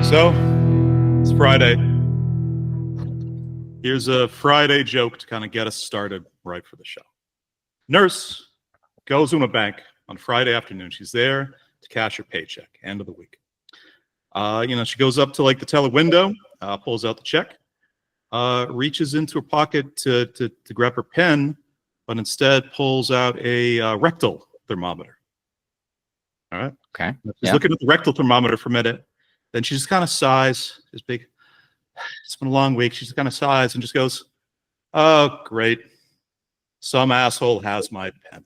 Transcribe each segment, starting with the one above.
So, it's Friday. Here's a Friday joke to kind of get us started right for the show. Nurse goes to a bank on Friday afternoon. She's there to cash her paycheck, end of the week. She goes up to like the teller window, pulls out the check, reaches into her pocket to grab her pen, but instead pulls out a rectal thermometer. All right. Okay. She's looking at the rectal thermometer for a minute. Then she just kind of sighs. This big. It's been a long week. She just kind of sighs and just goes, "Oh, great! Some asshole has my pen."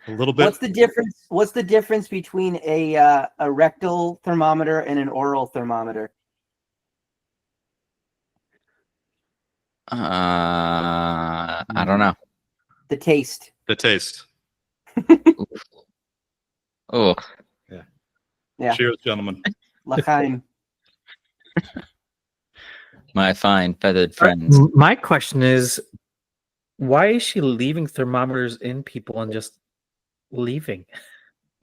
A little bit. What's the difference between a rectal thermometer and an oral thermometer? I don't know. The taste. The taste. Oh. Yeah. Cheers, gentlemen. L'chaim. My fine feathered friends. My question is, why is she leaving thermometers in people and just leaving?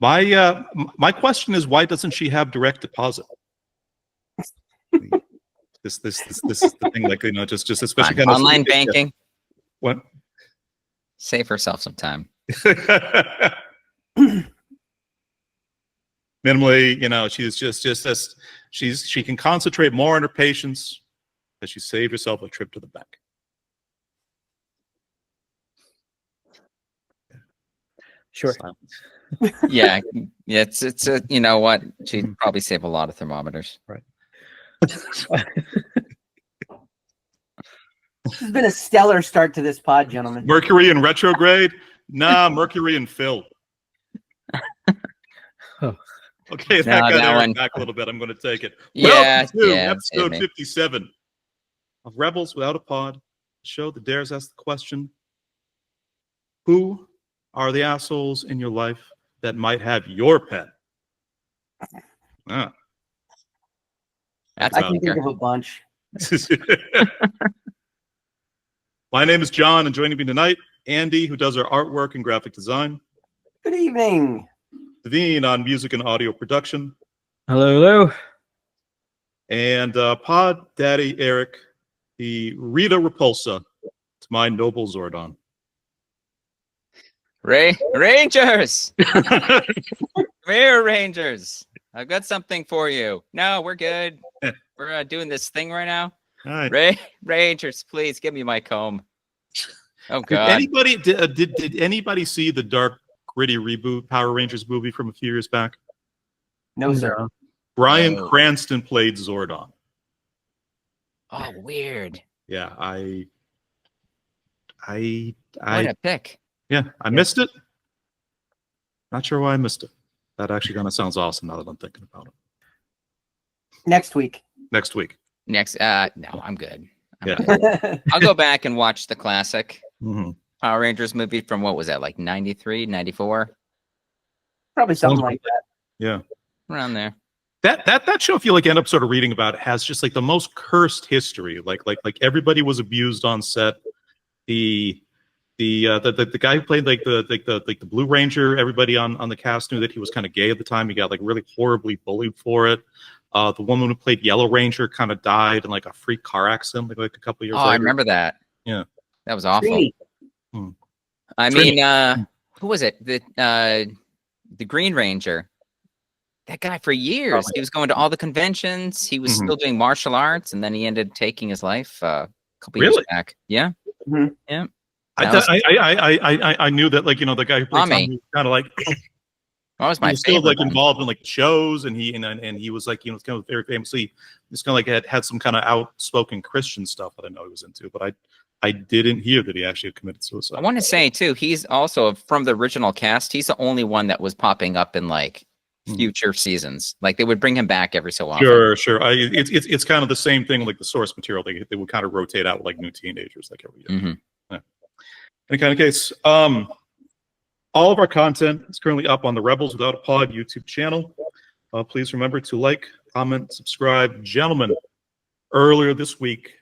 My question is, why doesn't she have direct deposit? This is the thing, like, just especially kind of online banking. What? Save herself some time. Minimally, she can concentrate more on her patients as she saved herself a trip to the bank. Sure. Yeah, it's a, you know what? She'd probably save a lot of thermometers. Right. This has been a stellar start to this pod, gentlemen. Mercury in retrograde? Nah, Mercury in Phil. Okay, that got Eric back a little bit. I'm going to take it. Yeah, Welcome to episode 57 of Rebels Without a Pod, the show that dares ask the question, who are the assholes in your life that might have your pen? I can think of a bunch. My name is John, and joining me tonight, Andy, who does our artwork and graphic design. Good evening. Devine on music and audio production. Hello. And Pod Daddy Eric, the Rita Repulsa to my noble Zordon. Rangers! Rare Rangers! I've got something for you. No, we're good. We're doing this thing right now. All right. Rangers, please give me my comb. Oh God! Did did anybody see the dark, gritty reboot Power Rangers movie from a few years back? No, sir. Bryan Cranston played Zordon. Oh, weird. Yeah, I what a pick. Yeah, I missed it. Not sure why I missed it. That actually kind of sounds awesome now that I'm thinking about it. Next week. No, I'm good. Good. I'll go back and watch the classic Power Rangers movie from, what was that, like 93, 94? Probably something like that. Yeah. Around there. That show, if you end up sort of reading about it, has just like the most cursed history. Like everybody was abused on set. The guy who played the Blue Ranger, everybody on the cast knew that he was kind of gay at the time. He got like really horribly bullied for it. The woman who played Yellow Ranger kind of died in like a freak car accident like a couple years later. I remember that. Yeah. That was awful. I mean, who was it? The Green Ranger. That guy for years. He was going to all the conventions. He was still doing martial arts, and then he ended taking his life a couple years back. Yeah. Yeah. I knew that, like, the guy who played Tommy was kind of like he was still like involved in like shows, and he was like, kind of very famously, just kind of like had some kind of outspoken Christian stuff that I know he was into, but I didn't hear that he actually had committed suicide. I want to say too, he's also from the original cast. He's the only one that was popping up in like future seasons. Like they would bring him back every so often. Sure. It's kind of the same thing like the source material. They would kind of rotate out with like new teenagers like every year. Yeah. Any kind of case. All of our content is currently up on the Rebels Without a Pod YouTube channel. Please remember to like, comment, subscribe. Gentlemen, earlier this week,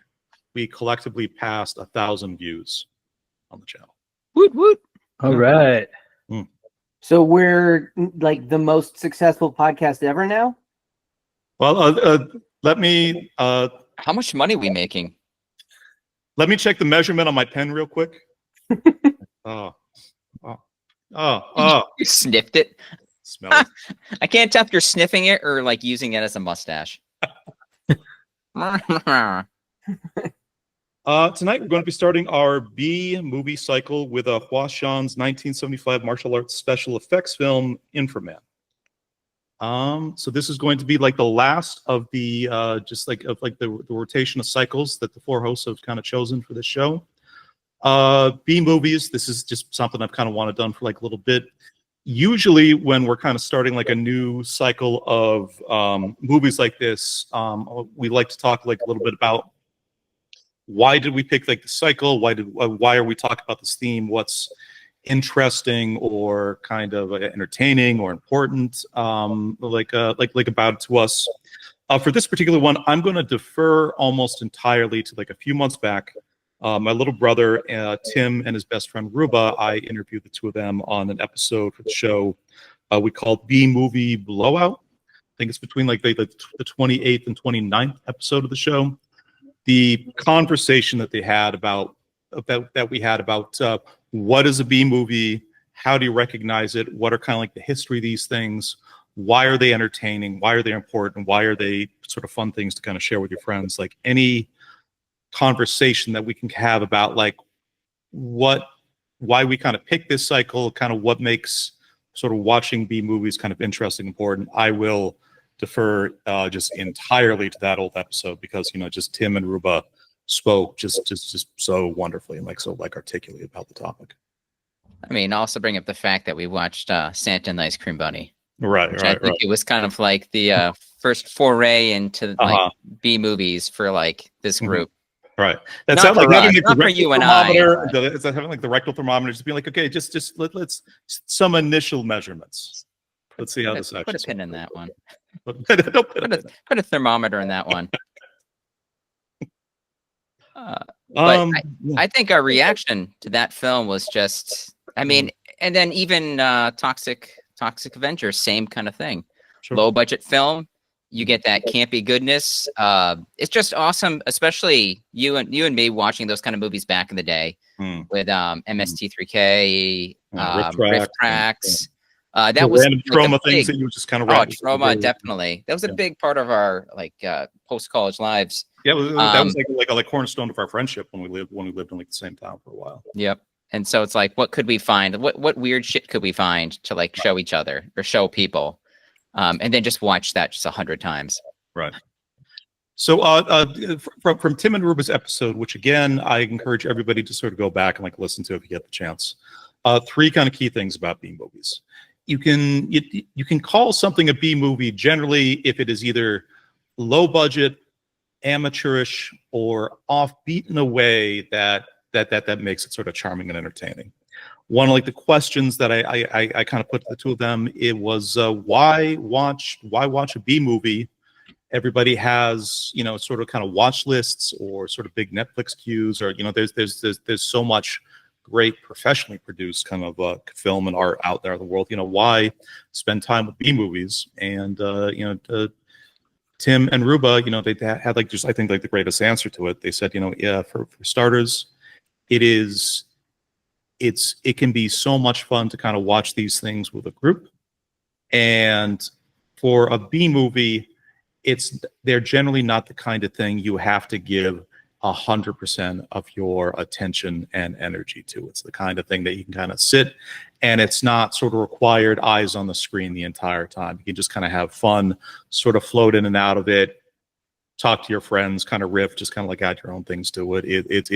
we collectively passed 1,000 views on the channel. Woot woot. All right. So we're like the most successful podcast ever now. Well, let me How much money are we making? let me check the measurement on my pen real quick. Oh, You sniffed it. smell it. I can't tell if you're sniffing it or like using it as a mustache. Tonight we're going to be starting our B movie cycle with Hua Shan's 1975 martial arts special effects film Infra-Man. So this is going to be like the last of the the rotation of cycles that the four hosts have kind of chosen for this show. B movies. This is just something I've kind of wanted done for like a little bit. Usually when we're kind of starting like a new cycle of movies like this, we like to talk like a little bit about why did we pick like the cycle? Why are we talking about this theme? What's interesting or kind of entertaining or important about it to us? For this particular one, I'm going to defer almost entirely to like a few months back. My little brother Tim and his best friend Ruba, I interviewed the two of them on an episode for the show we called B Movie Blowout. I think it's between like the 28th and 29th episode of the show. The conversation that they had about what is a B movie, how do you recognize it, what are kind of like the history of these things, why are they entertaining, why are they important, why are they sort of fun things to kind of share with your friends, like any conversation that we can have about like why we kind of pick this cycle, kind of what makes sort of watching B movies kind of interesting, important. I will defer just entirely to that old episode because just Tim and Ruba spoke just so wonderfully and like so like articulately about the topic. I mean, also bring up the fact that we watched Santa and the Ice Cream Bunny. Right. I think it was kind of like the first foray into like B movies for like this group. Right. That's not like having not for you and I. It's like having like the rectal thermometer, just being like, okay, let's some initial measurements. Let's see how this actually. Put a pin in that one. Put a thermometer in that one. But I think our reaction to that film was just, I mean, and then even Toxic Avenger, same kind of thing. Sure. Low budget film, you get that campy goodness. It's just awesome, especially you and me watching those kind of movies back in the day with MST3K, Riff Tracks. That was random like trauma things that you just kind of trauma, definitely. That was a big part of our like post college lives. Yeah, that was like a cornerstone of our friendship when we lived in like the same town for a while. Yep. And so it's like, what could we find? What weird shit could we find to like show each other or show people? And then just watch that just 100 times. Right. So from Tim and Ruba's episode, which again I encourage everybody to sort of go back and like listen to if you get the chance. Three kind of key things about B movies. You can call something a B movie generally if it is either low budget, amateurish, or offbeat in a way that makes it sort of charming and entertaining. One of like the questions that I kind of put to the two of them, it was why watch a B movie? Everybody has sort of kind of watch lists or sort of big Netflix queues, or there's so much great professionally produced kind of film and art out there in the world. Why spend time with B movies? And Tim and Ruba, they had like just I think like the greatest answer to it. They said, yeah, for starters, it can be so much fun to kind of watch these things with a group, and for a B movie, they're generally not the kind of thing you have to give 100% of your attention and energy to. It's the kind of thing that you can kind of sit, and it's not sort of required eyes on the screen the entire time. You can just kind of have fun, sort of float in and out of it, talk to your friends, kind of riff, just kind of like add your own things to it. It's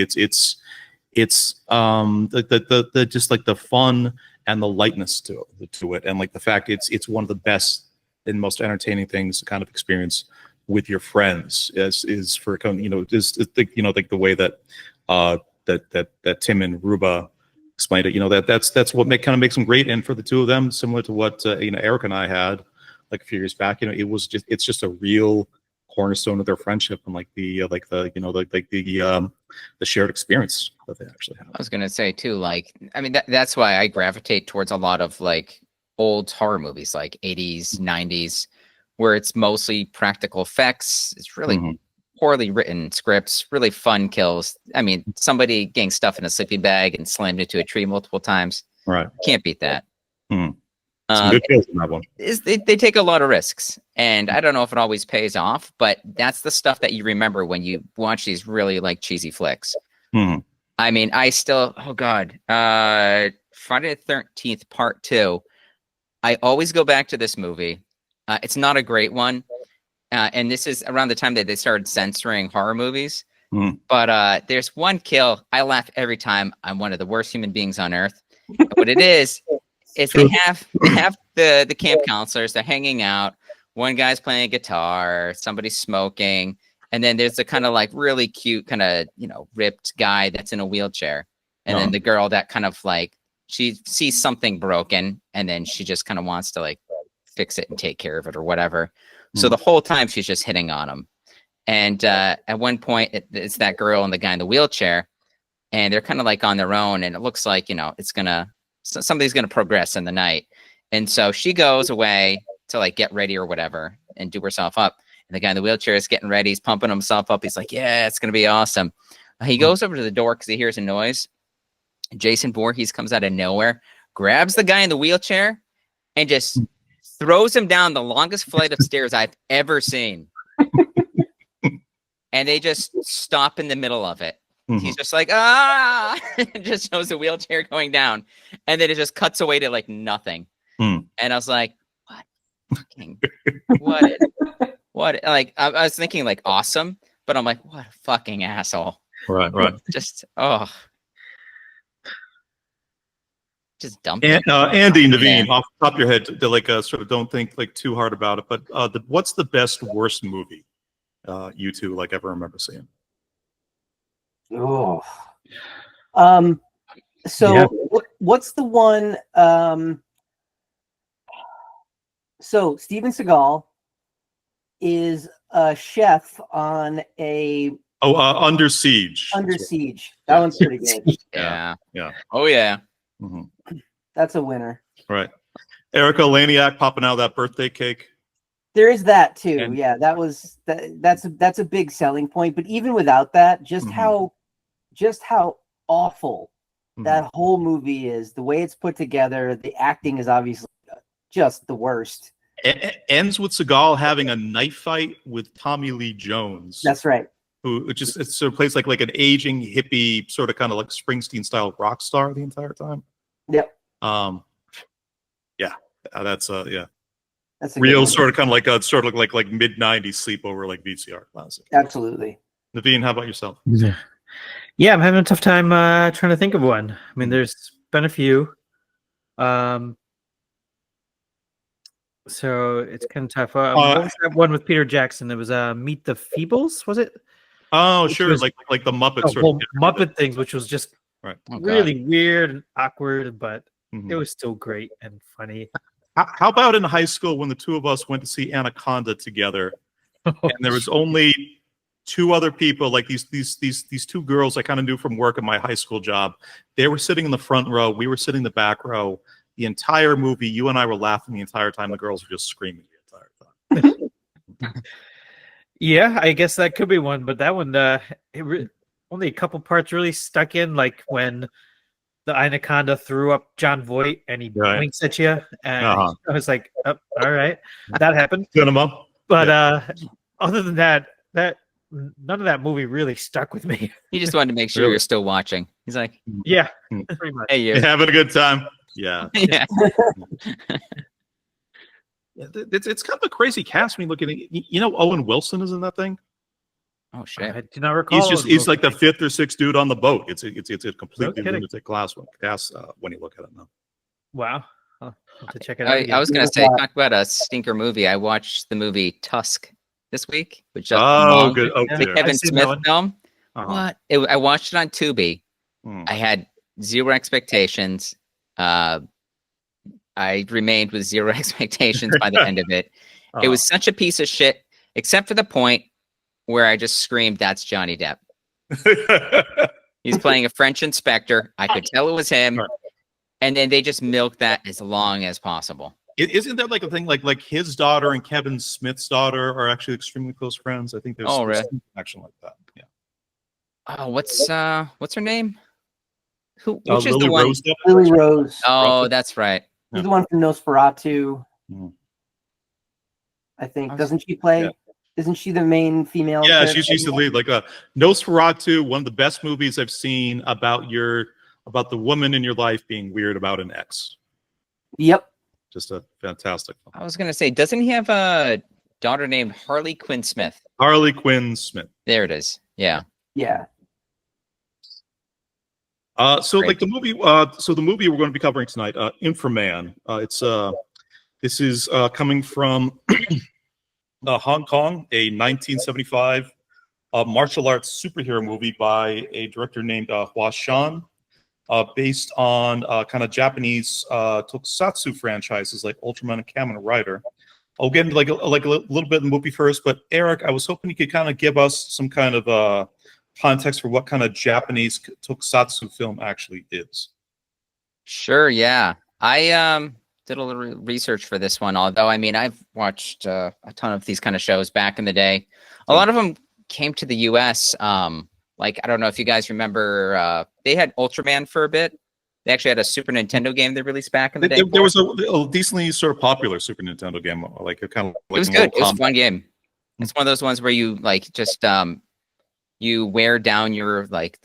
just like the fun and the lightness to it, and like the fact it's one of the best and most entertaining things to kind of experience with your friends is for like the way that that Tim and Ruba explained it. That's what kind of makes them great. And for the two of them, similar to what Eric and I had like a few years back, it's just a real cornerstone of their friendship and like the shared experience that they actually have. I was gonna say too, like, I mean, that's why I gravitate towards a lot of like old horror movies like 80s, 90s, where it's mostly practical effects. It's really poorly written scripts, really fun kills. I mean, somebody getting stuff in a sleeping bag and slammed into a tree multiple times. Right. Can't beat that. Some good kills in that one. They take a lot of risks, and I don't know if it always pays off, but that's the stuff that you remember when you watch these really like cheesy flicks. I mean, I still, oh God, Friday the 13th Part 2. I always go back to this movie. It's not a great one. And this is around the time that they started censoring horror movies. But there's one kill. I laugh every time. I'm one of the worst human beings on earth. What it is they have the camp counselors. They're hanging out. One guy's playing a guitar. Somebody's smoking. And then there's a kind of like really cute kind of, ripped guy that's in a wheelchair. And then the girl that kind of like, she sees something broken and then she just kind of wants to like fix it and take care of it or whatever. So the whole time she's just hitting on him. And at one point it's that girl and the guy in the wheelchair, and they're kind of like on their own, and it looks like, somebody's going to progress in the night. And so she goes away to like get ready or whatever and do herself up. And the guy in the wheelchair is getting ready. He's pumping himself up. He's like, yeah, it's going to be awesome. He goes over to the door because he hears a noise. Jason Voorhees comes out of nowhere, grabs the guy in the wheelchair, and just throws him down the longest flight of stairs I've ever seen. And they just stop in the middle of it. He's just like, and just shows the wheelchair going down. And then it just cuts away to like nothing. And I was like, what? Like, I was thinking like awesome, but I'm like, what a fucking asshole. Right. Just, just dump And Andy, Naveen, off the top of your head, to like sort of don't think like too hard about it, but what's the best worst movie you two like ever remember seeing? So what's the one? So Steven Seagal is a chef on a Under Siege. Under Siege. That one's pretty good. Yeah. Oh yeah. That's a winner. Right. Erica Laniak popping out that birthday cake. There is that too. And, yeah, that's a big selling point. But even without that, just how awful that whole movie is. The way it's put together, the acting is obviously just the worst. It ends with Seagal having a knife fight with Tommy Lee Jones. That's right. Who just sort of plays like an aging hippie, sort of kind of like Springsteen style rock star the entire time. Yep. That's That's a real sort of kind of like a sort of like mid '90s sleepover like VCR classic. Absolutely. Naveen, how about yourself? Yeah, I'm having a tough time trying to think of one. I mean, there's been a few. So it's kind of tough. What was that one with Peter Jackson? It was Meet the Feebles, was it? Oh, Which sure, was- like the Muppets. Sort of Muppet things, which was just right. really weird and awkward, but Mhm. it was still great and funny. How about in high school when the two of us went to see Anaconda together, and there was only two other people, like these two girls I kind of knew from work at my high school job. They were sitting in the front row. We were sitting in the back row. The entire movie, you and I were laughing the entire time. The girls were just screaming the entire time. Yeah, I guess that could be one, but that one, only a couple parts really stuck in, like when the Anaconda threw up John Voight and he winks at you, and I was like, oh, all right, that happened. Cinema. But other than that, none of that movie really stuck with me. He just wanted to make sure you're still watching. He's like, yeah, pretty much. hey, you. You're having a good time. Yeah. Yeah. It's kind of a crazy cast when you look at it. You know, Owen Wilson is in that thing. Oh shit! I do not recall. He's like the fifth or sixth dude on the boat. It's a completely No lunatic class when you look at it now. Wow. I'll have to check it out. I was gonna say, talk about a stinker movie. I watched the movie Tusk this week with Justin Long, good. Oh, the dear. Kevin Smith film. Uh-huh. What? I watched it on Tubi. Hmm. I had zero expectations. I remained with zero expectations by the end of it. It was such a piece of shit, except for the point where I just screamed, "That's Johnny Depp." He's playing a French inspector. I could tell it was him. Right. And then they just milk that as long as possible. Isn't that like a thing like his daughter and Kevin Smith's daughter are actually extremely close friends? I think there's really? some connection like that. Yeah. Oh, what's her name? Which is Lily the one? Rose. Lily Rose. Oh, that's right. She's the one from Nosferatu. Mhm. I think. Doesn't she play? Yeah. Isn't she the main female? Yeah, character? she's the lead. Like Nosferatu, one of the best movies I've seen about the woman in your life being weird about an ex. Yep. Just a fantastic film. I was gonna say, doesn't he have a daughter named Harley Quinn Smith? Harley Quinn Smith. There it is. Yeah. Yeah. So Great. like the movie, so the movie we're going to be covering tonight, Infra-Man. This is coming from Hong Kong, a 1975 martial arts superhero movie by a director named Hua Shan, based on kind of Japanese Tokusatsu franchises like Ultraman and Kamen Rider. I'll get into like a little bit of the movie first, but Eric, I was hoping you could kind of give us some kind of context for what kind of Japanese Tokusatsu film actually is. Sure. Yeah. I did a little research for this one. Although, I mean, I've watched a ton of these kind of shows back in the day. A lot of them came to the U.S. Like, I don't know if you guys remember, they had Ultraman for a bit. They actually had a Super Nintendo game they released back in the day. There was a decently sort of popular Super Nintendo game, like a kind of. Like it was good. It was a fun game. It's one of those ones where you like just you wear down your like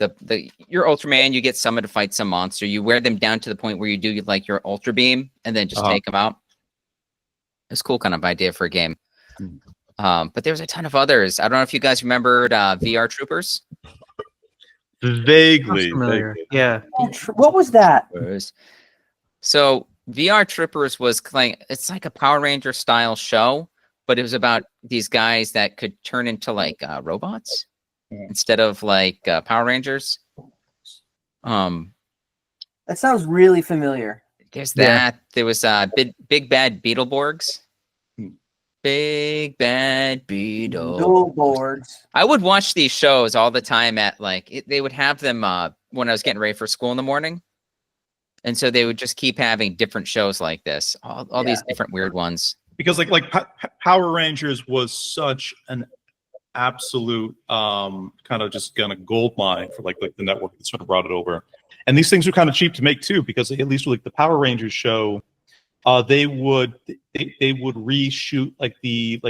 your Ultraman. You get summoned to fight some monster. You wear them down to the point where you do like your Ultra Beam and then just take them out. It's a cool kind of idea for a game. But there's a ton of others. I don't know if you guys remembered VR Troopers. Vaguely. Yeah. What was that? So VR Troopers was it's like a Power Ranger style show, but it was about these guys that could turn into like robots instead of like Power Rangers. That sounds really familiar. There's that. There was Big Bad Beetleborgs. Big Bad Beetleborgs. I would watch these shows all the time at like they would have them when I was getting ready for school in the morning, and so they would just keep having different shows like this, all these different weird ones. Because like Power Rangers was such an absolute kind of just kind of gold mine for like the network that sort of brought it over, and these things were kind of cheap to make too, because at least like the Power Rangers show. They would reshoot like the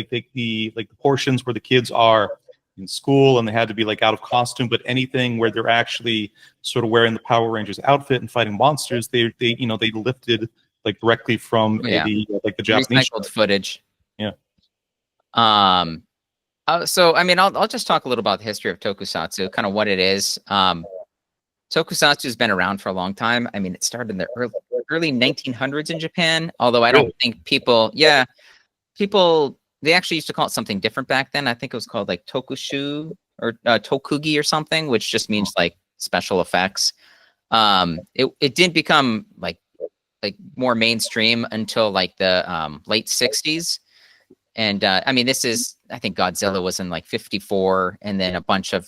portions where the kids are in school and they had to be like out of costume, but anything where they're actually sort of wearing the Power Rangers outfit and fighting monsters, they lifted like directly from the Japanese recycled footage. Yeah. So I mean, I'll just talk a little about the history of Tokusatsu, kind of what it is. Tokusatsu has been around for a long time. I mean, it started in the early 1900s in Japan, although I don't think people, they actually used to call it something different back then. I think it was called like Tokushu or Tokugi or something, which just means like special effects. It didn't become like more mainstream until like the late 60s. And I mean, I think Godzilla was in like 54, and then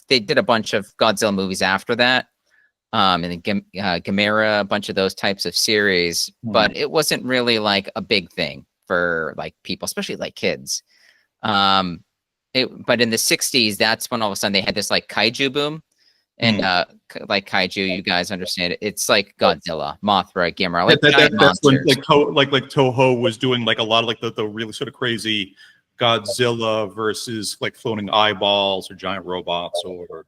they did a bunch of Godzilla movies after that. And then Gamera, a bunch of those types of series, but it wasn't really like a big thing for like people, especially like kids. But in the 60s, that's when all of a sudden they had this like kaiju boom, and like kaiju, you guys understand it. It's like Godzilla, Mothra, Gamera, like giant monsters. That's when like Toho was doing like a lot of like the really sort of crazy Godzilla versus like floating eyeballs or giant robots or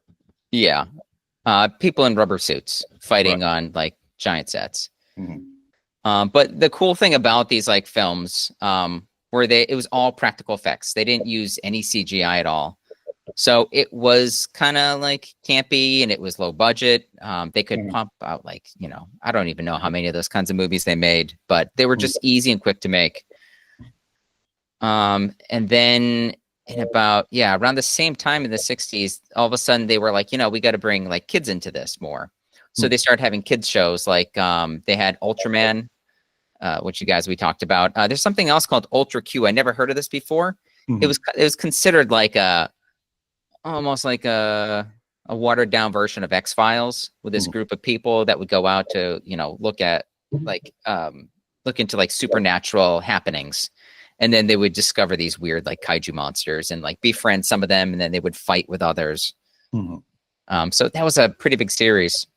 people in rubber suits fighting on like giant sets. But the cool thing about these like films it was all practical effects. They didn't use any CGI at all. So it was kind of like campy and it was low budget. They could pump out like, I don't even know how many of those kinds of movies they made, but they were just easy and quick to make. And then around the same time in the 60s, all of a sudden they were like, we got to bring like kids into this more. So they started having kids shows like they had Ultraman, which we talked about. There's something else called Ultra Q. I never heard of this before. It was considered like almost like a watered down version of X-Files with this group of people that would go out to, look at look into like supernatural happenings, and then they would discover these weird like kaiju monsters and like befriend some of them, and then they would fight with others. So that was a pretty big series.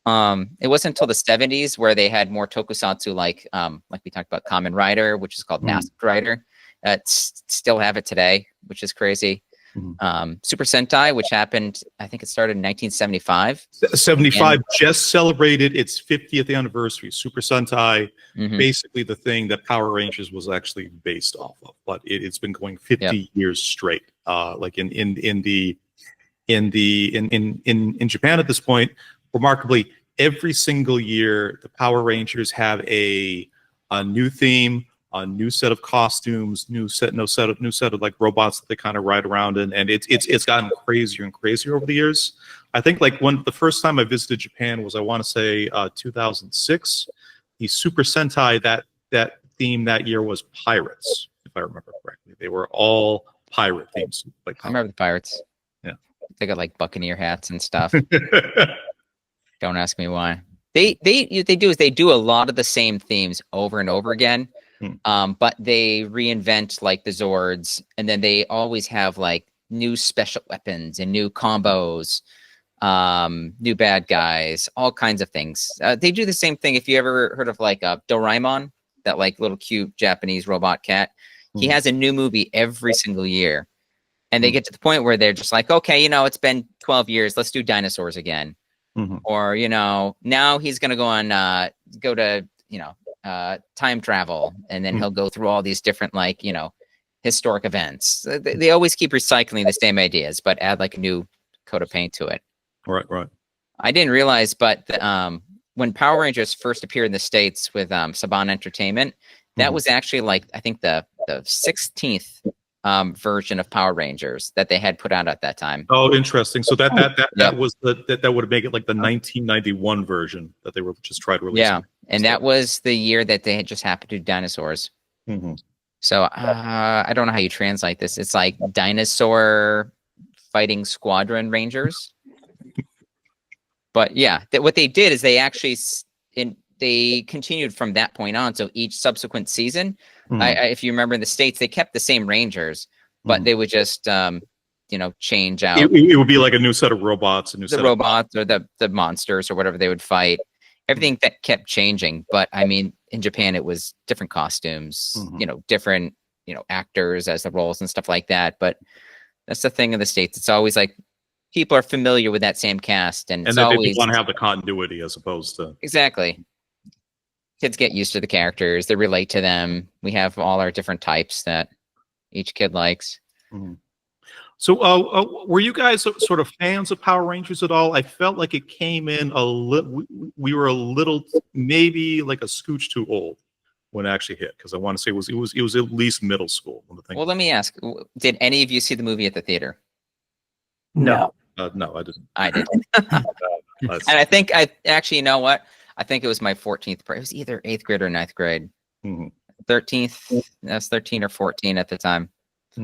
It wasn't until the 70s where they had more tokusatsu like we talked about Kamen Rider, which is called Masked Rider. Still have it today, which is crazy. Super Sentai, which happened, I think it started in 1975. 75 just celebrated its 50th anniversary. Super Sentai, basically the thing that Power Rangers was actually based off of, but it's been going 50 years straight. Like in Japan at this point, remarkably, every single year the Power Rangers have a new theme, a new set of costumes, new set of like robots that they kind of ride around in, and it's gotten crazier and crazier over the years. I think like the first time I visited Japan was, I want to say 2006. The Super Sentai that theme that year was pirates, if I remember correctly. They were all pirate themes. Like I remember the pirates. Yeah, they got like buccaneer hats and stuff. Don't ask me why. They do a lot of the same themes over and over again. But they reinvent like the Zords, and then they always have like new special weapons and new combos, new bad guys, all kinds of things. They do the same thing. If you ever heard of like Doraemon, that like little cute Japanese robot cat, he has a new movie every single year, and they get to the point where they're just like, okay, it's been 12 years, let's do dinosaurs again. Or now he's gonna go to time travel, and then he'll go through all these different like historic events. They always keep recycling the same ideas, but add like a new coat of paint to it. Right. I didn't realize, but when Power Rangers first appeared in the States with Saban Entertainment, that was actually like, I think the 16th version of Power Rangers that they had put out at that time. Oh, interesting. So that was that would make it like the 1991 version that they were just tried to release. Yeah, and that was the year that they had just happened to do dinosaurs. So I don't know how you translate this. It's like Dinosaur Fighting Squadron Rangers. But yeah, what they did is they actually they continued from that point on. So each subsequent season, if you remember in the States, they kept the same Rangers, but they would just change out. It would be like a new set of robots, or the monsters or whatever they would fight. Everything that kept changing. But I mean, in Japan, it was different costumes, different actors as the roles and stuff like that. But that's the thing in the States. It's always like people are familiar with that same cast, and it's then always they want to have the continuity as opposed to exactly. Kids get used to the characters; they relate to them. We have all our different types that each kid likes. So, were you guys sort of fans of Power Rangers at all? I felt like it came in a little. We were a little, maybe like a scooch too old when it actually hit, because I want to say it was at least middle school. Well, let me ask: did any of you see the movie at the theater? No. No, I didn't. I did. And I think you know what? I think it was my 14th. It was either 8th grade or 9th grade. 13th. That's 13 or 14 at the time.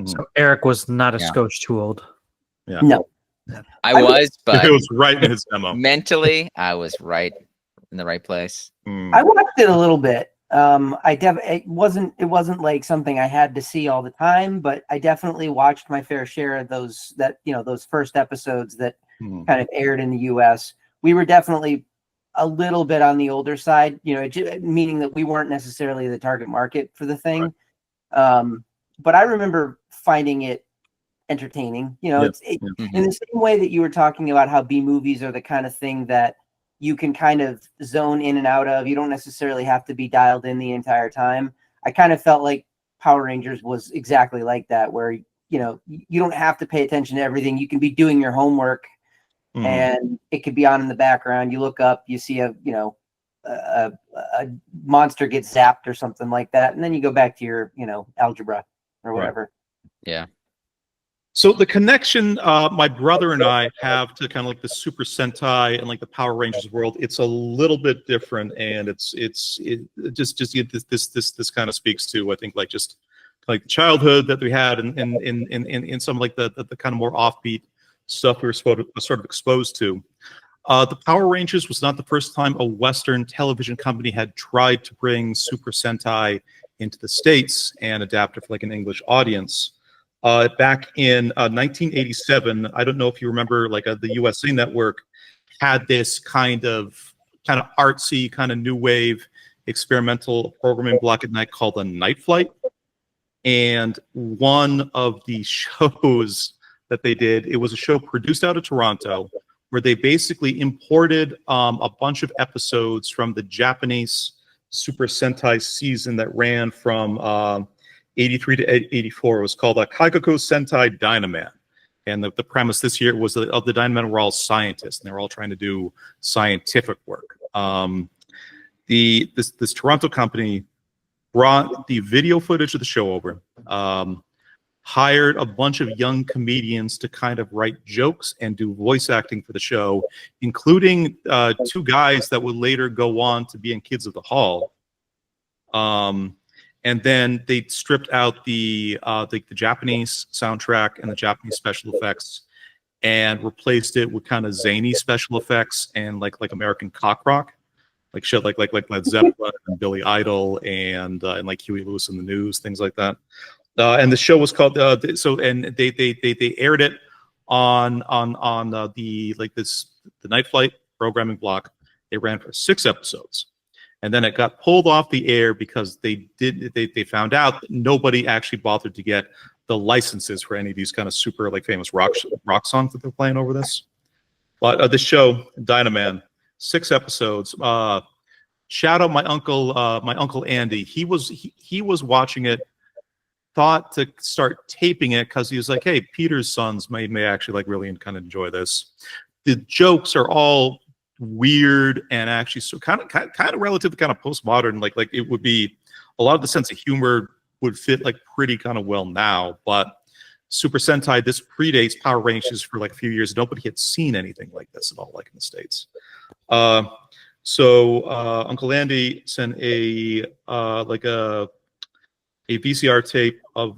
So Eric was not a scotch too old. Yeah. No. I was, but it was right in his demo. Mentally, I was right in the right place. I watched it a little bit. It wasn't like something I had to see all the time, but I definitely watched my fair share of those first episodes that kind of aired in the US. We were definitely a little bit on the older side, meaning that we weren't necessarily the target market for the thing. Right. But I remember finding it entertaining. It's in the same way that you were talking about how B movies are the kind of thing that you can kind of zone in and out of. You don't necessarily have to be dialed in the entire time. I kind of felt like Power Rangers was exactly like that, where, you don't have to pay attention to everything. You can be doing your homework and it could be on in the background. You look up, you see a monster gets zapped or something like that. And then you go back to your, algebra or whatever. Right. Yeah. So the connection my brother and I have to kind of like the Super Sentai and like the Power Rangers world, it's a little bit different, and it just kind of speaks to, I think, like just like the childhood that we had in some like the kind of more offbeat stuff we were sort of exposed to. The Power Rangers was not the first time a Western television company had tried to bring Super Sentai into the States and adapt it for like an English audience. Back in 1987, I don't know if you remember, like the USA Network had this kind of artsy, kind of new wave experimental programming block at night called a Night Flight. And one of the shows that they did, it was a show produced out of Toronto, where they basically imported a bunch of episodes from the Japanese Super Sentai season that ran from 83 to 84. It was called Kaikoku Sentai Dynaman. And the premise this year was that of the Dynamen were all scientists, and they were all trying to do scientific work. This Toronto company brought the video footage of the show over, hired a bunch of young comedians to kind of write jokes and do voice acting for the show, including two guys that would later go on to be in Kids of the Hall. And then they stripped out the Japanese soundtrack and the Japanese special effects and replaced it with kind of zany special effects and like American cock rock, like shit like Led Zeppelin and Billy Idol and like Huey Lewis and the News, things like that. And the show was called and they aired it on the Night Flight programming block. They ran for 6 episodes, and then it got pulled off the air because they found out that nobody actually bothered to get the licenses for any of these kind of super like famous rock songs that they're playing over this. But the show Dynaman, 6 episodes. Shout out my uncle Andy. He was watching it, thought to start taping it because he was like, hey, Peter's sons may actually like really kind of enjoy this. The jokes are all weird and actually so kind of relatively kind of postmodern. Like it would be a lot of the sense of humor would fit like pretty kind of well now. But Super Sentai, this predates Power Rangers for like a few years. Nobody had seen anything like this at all, like in the States. So Uncle Andy sent a VCR tape of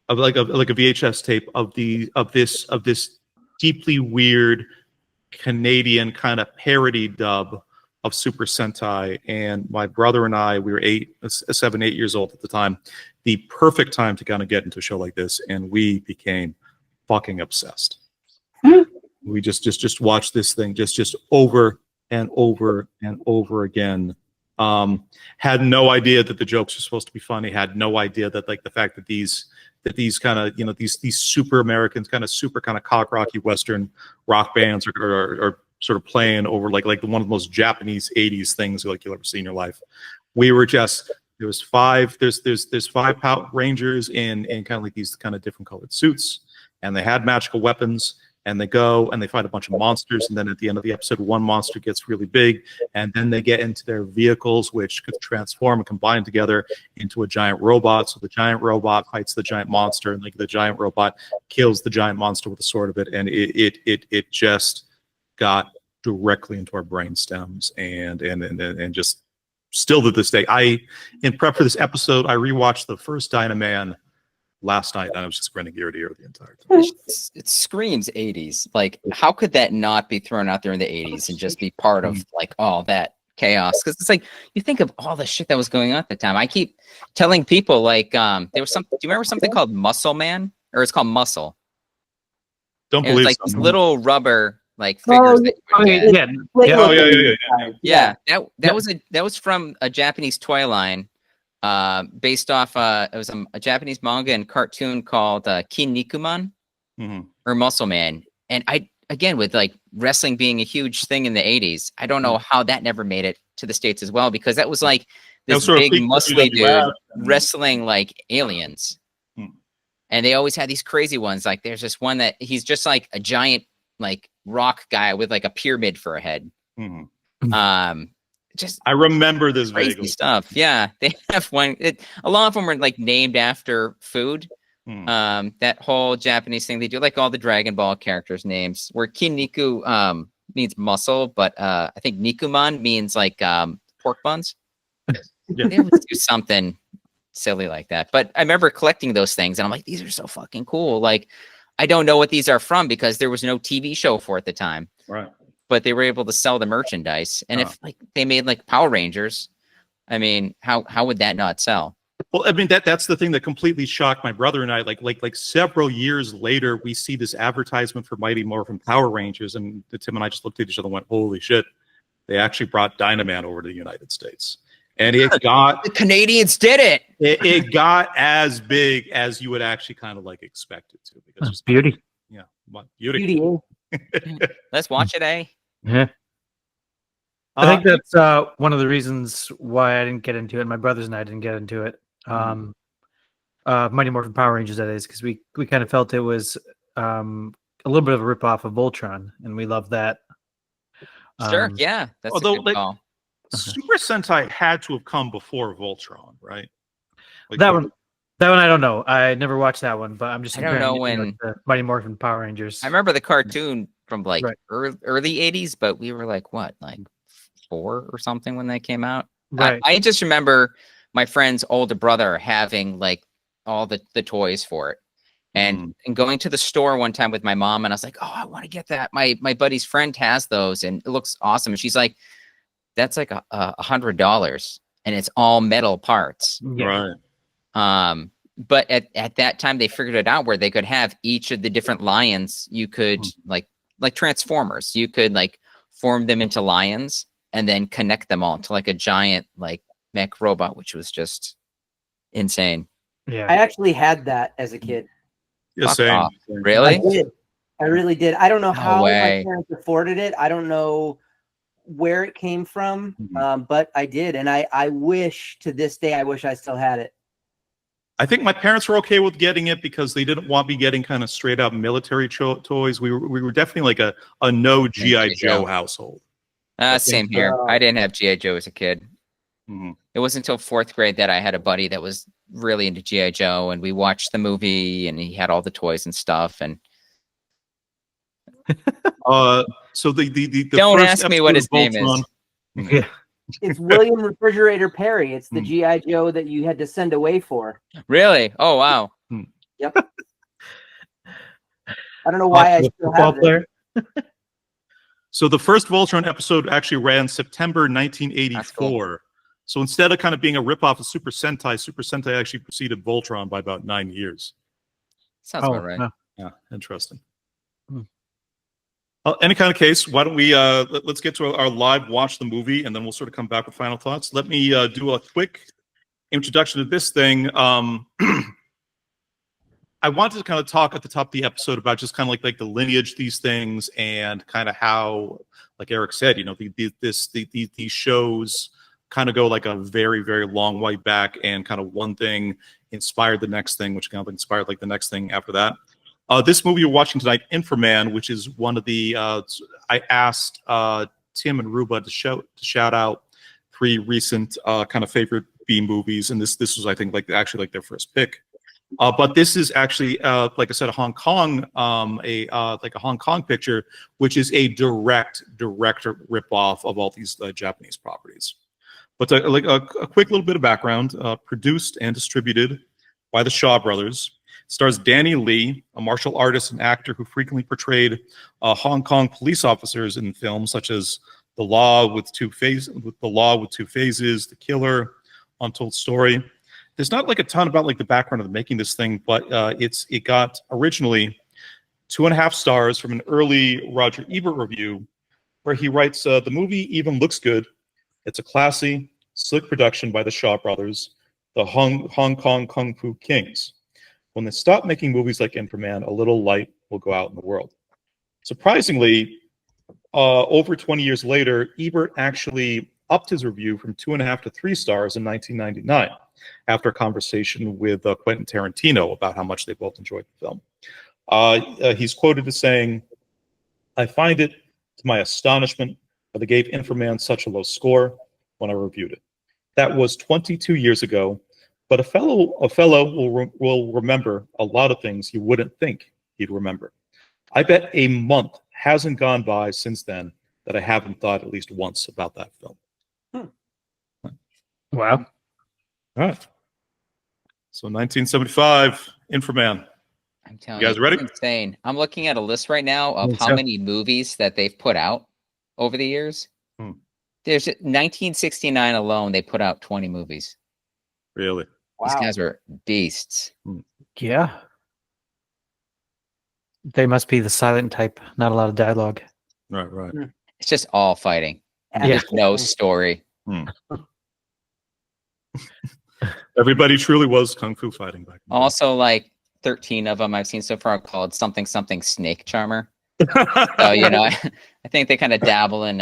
like a VHS tape of this deeply weird Canadian kind of parody dub of Super Sentai. And my brother and I, we were 7, 8 years old at the time. The perfect time to kind of get into a show like this, and we became fucking obsessed. We just watched this thing just over and over and over again. Had no idea that the jokes were supposed to be funny. Had no idea that like the fact that these kind of these super Americans, kind of super kind of cock rocky Western rock bands are sort of playing over like one of the most Japanese 80s things like you'll ever see in your life. We were just there's 5 Power Rangers in kind of like these kind of different colored suits, and they had magical weapons. And they go and they fight a bunch of monsters, and then at the end of the episode, one monster gets really big, and then they get into their vehicles, which could transform and combine together into a giant robot. So the giant robot fights the giant monster, and like the giant robot kills the giant monster with a sword of it, and it just got directly into our brain stems, and just still to this day. In prep for this episode, I rewatched the first Dynaman last night, and I was just grinning ear to ear the entire time. It screams 80s. Like, how could that not be thrown out there in the 80s and just be part of like all that chaos? Because it's like you think of all the shit that was going on at the time. I keep telling people like there was some. Do you remember something called Muscle Man, or it's called Muscle? Don't believe it was like so. these little rubber like figures. That was from a Japanese toy line. Based off it was a Japanese manga and cartoon called Kinnikuman or Muscle Man. And I again, with like wrestling being a huge thing in the 80s, I don't know how that never made it to the States as well, because that was like this big muscly dude wrestling like aliens. And they always had these crazy ones. Like there's this one that he's just like a giant like rock guy with like a pyramid for a head. Just I remember this crazy stuff. Yeah, they have one. A lot of them are like named after food. That whole Japanese thing they do, like all the Dragon Ball characters' names. Where Kinniku means muscle, but I think Nikuman means like pork buns. They always do something silly like that. But I remember collecting those things, and I'm like, these are so fucking cool. Like, I don't know what these are from because there was no TV show for at the time. Right. But they were able to sell the merchandise. And if like they made like Power Rangers, I mean, how would that not sell? Well, I mean, that's the thing that completely shocked my brother and I. Like several years later, we see this advertisement for Mighty Morphin Power Rangers, and Tim and I just looked at each other and went, "Holy shit!" They actually brought Dynaman over to the United States, and it got the Canadians did it. It got as big as you would actually kind of like expect it to, because it's beauty. Yeah, beauty. Let's watch it, eh? Yeah. I think that's one of the reasons why I didn't get into it. My brothers and I didn't get into it. Mighty Morphin Power Rangers, that is, because we kind of felt it was a little bit of a ripoff of Voltron, and we love that. Sure, yeah. That's a good call. Super Sentai had to have come before Voltron, right? Like that one I don't know. I never watched that one, but I'm just I don't know when like the Mighty Morphin Power Rangers. I remember the cartoon from like early 80s, but we were like what, like 4 or something when they came out. Right. I just remember my friend's older brother having like all the toys for it. And going to the store one time with my mom, and I was like, "Oh, I want to get that. My buddy's friend has those, and it looks awesome." And she's like, "That's like $100, and it's all metal parts." Right. But at that time, they figured it out where they could have each of the different lions. You could like Transformers. You could like form them into lions and then connect them all to like a giant like mech robot, which was just insane. Yeah, I actually had that as a kid. Yeah, same. Really? I really did. I don't know how my way. parents afforded it. I don't know where it came from, but I did. And I wish to this day, I wish I still had it. I think my parents were okay with getting it because they didn't want me getting kind of straight up military toys. We were definitely like a no G.I. Joe household. Same here. I didn't have G.I. Joe as a kid. It wasn't until 4th grade that I had a buddy that was really into G.I. Joe, and we watched the movie, and he had all the toys and stuff. And so the don't first ask me what his name Voltron, is. Yeah. It's William Refrigerator Perry. It's the G.I. Joe that you had to send away for. Really? Oh, wow. Yep. I don't know why I still have it. So the first Voltron episode actually ran September 1984. Cool. So instead of kind of being a ripoff of Super Sentai actually preceded Voltron by about 9 years. Sounds about right. Yeah, interesting. Any kind of case, why don't we let's get to our live watch the movie, and then we'll sort of come back with final thoughts. Let me do a quick introduction to this thing. I wanted to kind of talk at the top of the episode about just kind of like the lineage of these things, and kind of how, like Eric said, you know, these shows kind of go like a very, very long way back, and kind of one thing inspired the next thing, which kind of inspired like the next thing after that. This movie you're watching tonight, Infra-Man, which is one of the I asked Tim and Ruba to shout out 3 recent kind of favorite B movies, and this was, I think, actually their first pick. But this is actually, like I said, a Hong Kong, like a Hong Kong picture, which is a direct ripoff of all these Japanese properties. But like a quick little bit of background: produced and distributed by the Shaw Brothers. Stars Danny Lee, a martial artist and actor who frequently portrayed Hong Kong police officers in films such as The Law with Two Phases, The Killer, Untold Story. There's not like a ton about like the background of making this thing, but it got originally 2.5 stars from an early Roger Ebert review, where he writes, the movie even looks good. It's a classy, slick production by the Shaw Brothers, the Hong Kong Kung Fu Kings. When they stop making movies like Infra-Man, a little light will go out in the world. Surprisingly, over 20 years later, Ebert actually upped his review from 2.5 to 3 stars in 1999, after a conversation with Quentin Tarantino about how much they both enjoyed the film. He's quoted as saying, "I find it, to my astonishment, that they gave Infra-Man such a low score when I reviewed it. That was 22 years ago. But a fellow will remember a lot of things you wouldn't think he'd remember. I bet a month hasn't gone by since then that I haven't thought at least once about that film." Wow. All right. So 1975, Infra-Man. I'm telling you guys ready? It's insane. I'm looking at a list right now of how many movies that they've put out over the years. There's 1969 alone. They put out 20 movies. Really? Wow. These guys are beasts. Yeah. They must be the silent type. Not a lot of dialogue. Right. It's just all fighting. Yeah. There's no story. Everybody truly was kung fu fighting back then. Also, like 13 of them I've seen so far called something snake charmer. So you know, I think they kind of dabble in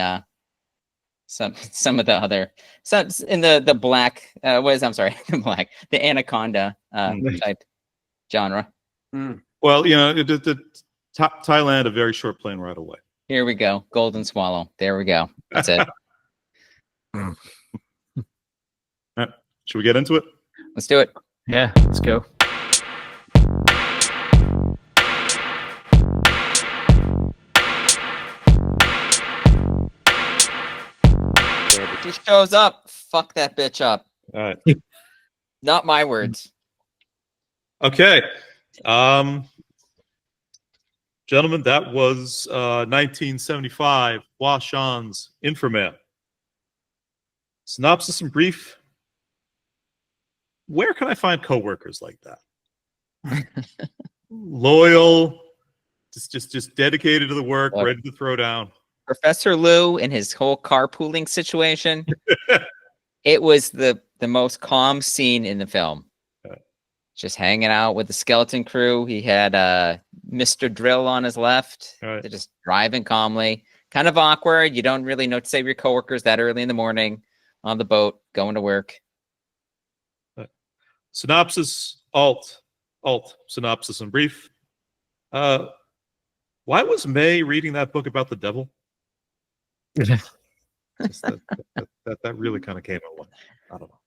some of the other in the black the anaconda type genre. Well, you know, Thailand, a very short plane ride away. Here we go, Golden Swallow. There we go. That's it. All right. Should we get into it? Let's do it. Yeah, let's go. She shows up. Fuck that bitch up. All right. Not my words. Okay. Gentlemen, that was 1975, Hua Shan's Infra-Man. Synopsis in brief. Where can I find coworkers like that? Loyal, just dedicated to the work, ready to throw down. Professor Liu and his whole carpooling situation. It was the most calm scene in the film. Just hanging out with the skeleton crew. He had Mr. Drill on his left. They're just driving calmly. Kind of awkward. You don't really know what to say to your coworkers that early in the morning on the boat, going to work. Synopsis, synopsis in brief. Why was May reading that book about the devil? Just that really kind of came at one. I don't know.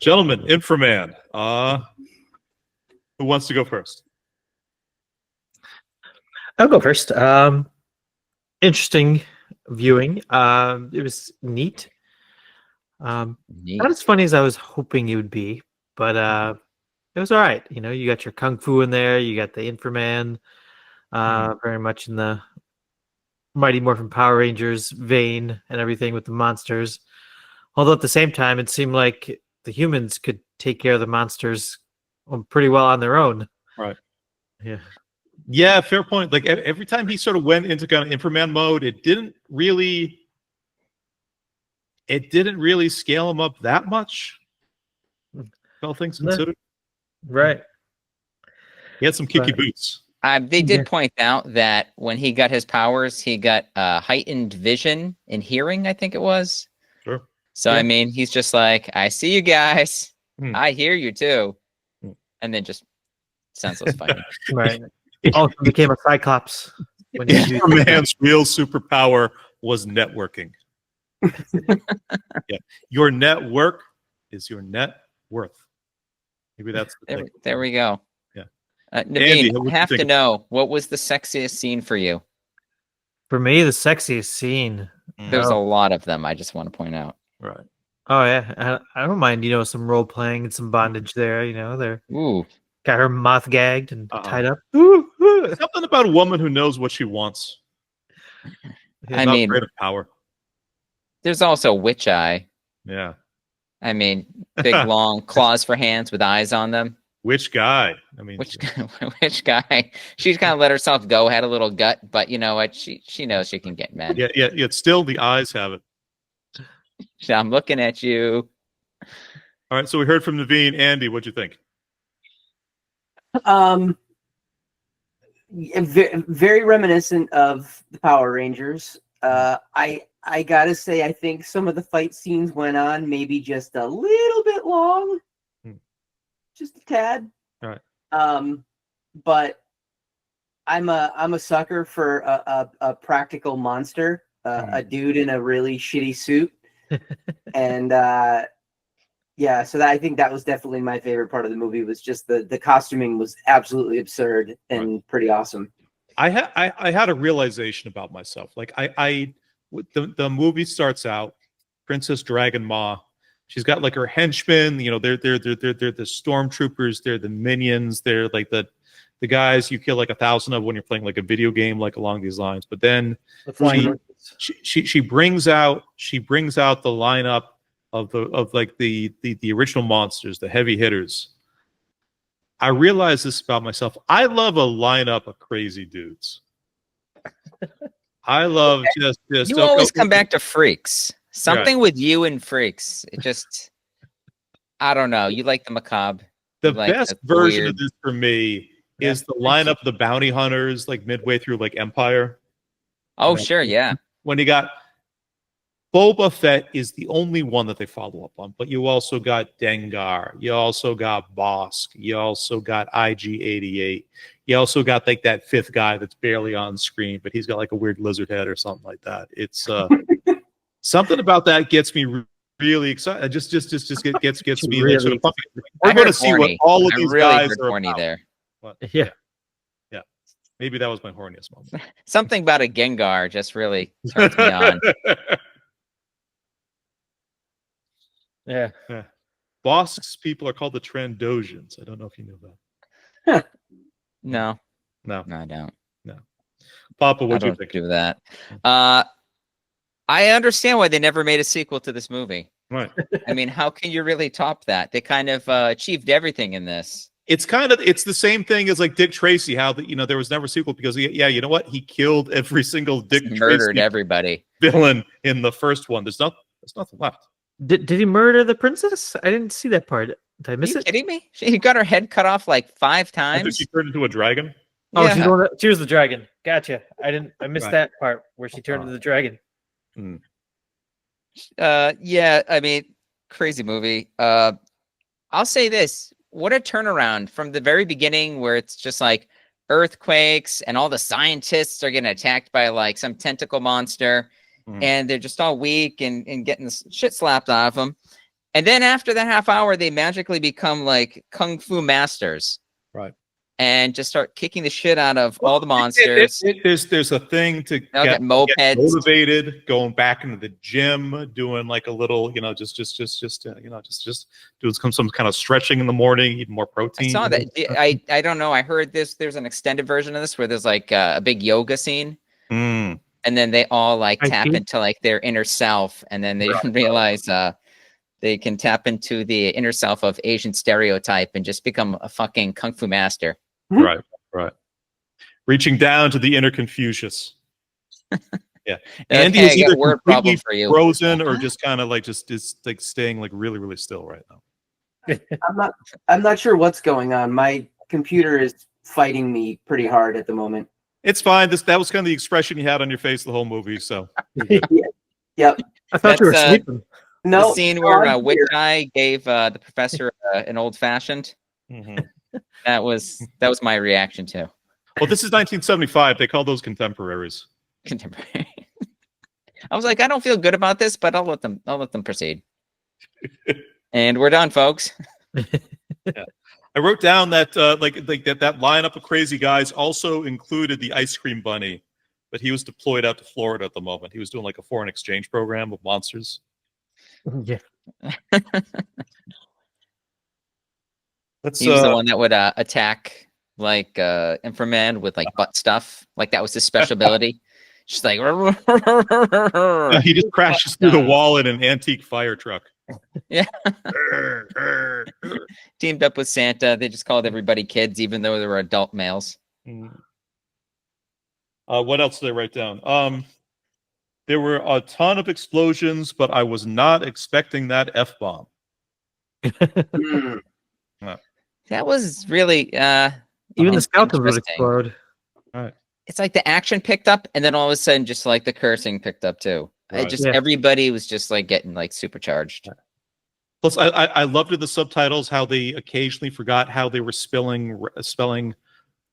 Gentlemen, Infra-Man. Who wants to go first? I'll go first. Interesting viewing. It was neat. Not as funny as I was hoping it would be, but it was all right. You know, you got your kung fu in there. You got the Infra-Man, very much in the Mighty Morphin Power Rangers vein and everything with the monsters. Although at the same time, it seemed like the humans could take care of the monsters pretty well on their own. Right. Yeah, fair point. Like every time he sort of went into kind of Infra-Man mode, it didn't really scale him up that much. All things considered. Right. He had some kicky boots. They did point out that when he got his powers, he got heightened vision and hearing, I think it was. Sure. So, I mean, he's just like, I see you guys. I hear you too. And then just senseless fighting. Right. Also became a Cyclops. When man's real superpower was networking. Your network is your net worth. Maybe that's the thing. There we go. Yeah. Naveen, I have to know, what was the sexiest scene for you? For me, the sexiest scene. There's a lot of them. I just want to point out. Right. Oh yeah, I don't mind. You know, some role playing and some bondage there. You know, they're got her mouth gagged and tied up. Something about a woman who knows what she wants. I mean, afraid of power. There's also Witch Eye. Yeah. I mean, big long claws for hands with eyes on them. Which guy? I mean, which guy? She's kind of let herself go, had a little gut, but you know what? She knows she can get men. Yeah. Still, the eyes have it. I'm looking at you. All right. So we heard from Naveen. Andy, what'd you think? Very reminiscent of the Power Rangers. I gotta say, I think some of the fight scenes went on maybe just a little bit long, just a tad. All right. But I'm a sucker for a practical monster, a dude in a really shitty suit, and yeah. So I think that was definitely my favorite part of the movie. Was just the costuming was absolutely absurd and pretty awesome. I had a realization about myself. Like the movie starts out, Princess Dragon Ma. She's got like her henchmen. You know, they're the stormtroopers. They're the minions. They're like the the guys you kill like 1,000 of when you're playing like a video game, like along these lines. But then she brings out the lineup of the original monsters, the heavy hitters. I realize this about myself. I love a lineup of crazy dudes. I love just you always come back to Freaks. Something with you and Freaks. It just, I don't know. You like the macabre. The best version of this for me is the lineup of the bounty hunters, like midway through like Empire. Oh, sure, yeah. When you got Boba Fett is the only one that they follow up on, but you also got Dengar, you also got Bosk, you also got IG-88, you also got like that fifth guy that's barely on screen, but he's got like a weird lizard head or something like that. It's something about that gets me really excited. It just gets me really, sort of pumping. We're going to see what all of these guys are about. There. What? Yeah. Maybe that was my horniest moment. Something about a Gengar just really turns me on. Yeah. Bosk's people are called the Trandosians. I don't know if you knew that. No, I don't. No. Papa, what do you think? Do that. I understand why they never made a sequel to this movie. Right. I mean, how can you really top that? They kind of achieved everything in this. It's the same thing as like Dick Tracy, how there was never a sequel because you know what? He killed every single murdered everybody villain in the first one. There's nothing left. Did he murder the princess? I didn't see that part. Did I miss it? Are you kidding me? She got her head cut off like 5 times. After she turned into a dragon. Oh, yeah. She was the dragon. Gotcha. I missed that part where she turned into the dragon. Yeah, I mean, crazy movie. I'll say this. What a turnaround from the very beginning where it's just like earthquakes and all the scientists are getting attacked by like some tentacle monster and they're just all weak and getting the shit slapped out of them. And then after the half hour, they magically become like kung fu masters. Right. And just start kicking the shit out of all the monsters. There's a thing to get motivated, going back into the gym, doing like a little, just doing some kind of stretching in the morning, eating more protein. I saw that. I don't know. I heard there's an extended version of this where there's like a big yoga scene. And then they all like tap into like their inner self, and then they realize they can tap into the inner self of Asian stereotype and just become a fucking kung fu master. Right. Reaching down to the inner Confucius. Yeah. Andy is either word problem for you. Frozen or just kind of like just like staying like really, really still right now. I'm not sure what's going on. My computer is fighting me pretty hard at the moment. It's fine. That was kind of the expression you had on your face the whole movie. So. Yep. I thought you were sleeping. No. The scene where Witch Eye gave the professor an old fashioned. That was my reaction too. Well, this is 1975. They call those contemporaries. Contemporary. I was like, I don't feel good about this, but I'll let them proceed. And we're done, folks. Yeah. I wrote down that that lineup of crazy guys also included the ice cream bunny, but he was deployed out to Florida at the moment. He was doing like a foreign exchange program of monsters. Yeah. He was the one that would attack like Infra-Man with like butt stuff. Like that was his special ability. Just like he just crashes through the wall in an antique fire truck. Yeah. Teamed up with Santa. They just called everybody kids, even though they were adult males. What else did I write down? There were a ton of explosions, but I was not expecting that F-bomb. That was really even the skeleton would explode. Right. It's like the action picked up, and then all of a sudden, just like the cursing picked up too. Right. Everybody was just like getting like supercharged. Plus, I loved in the subtitles how they occasionally forgot how they were spelling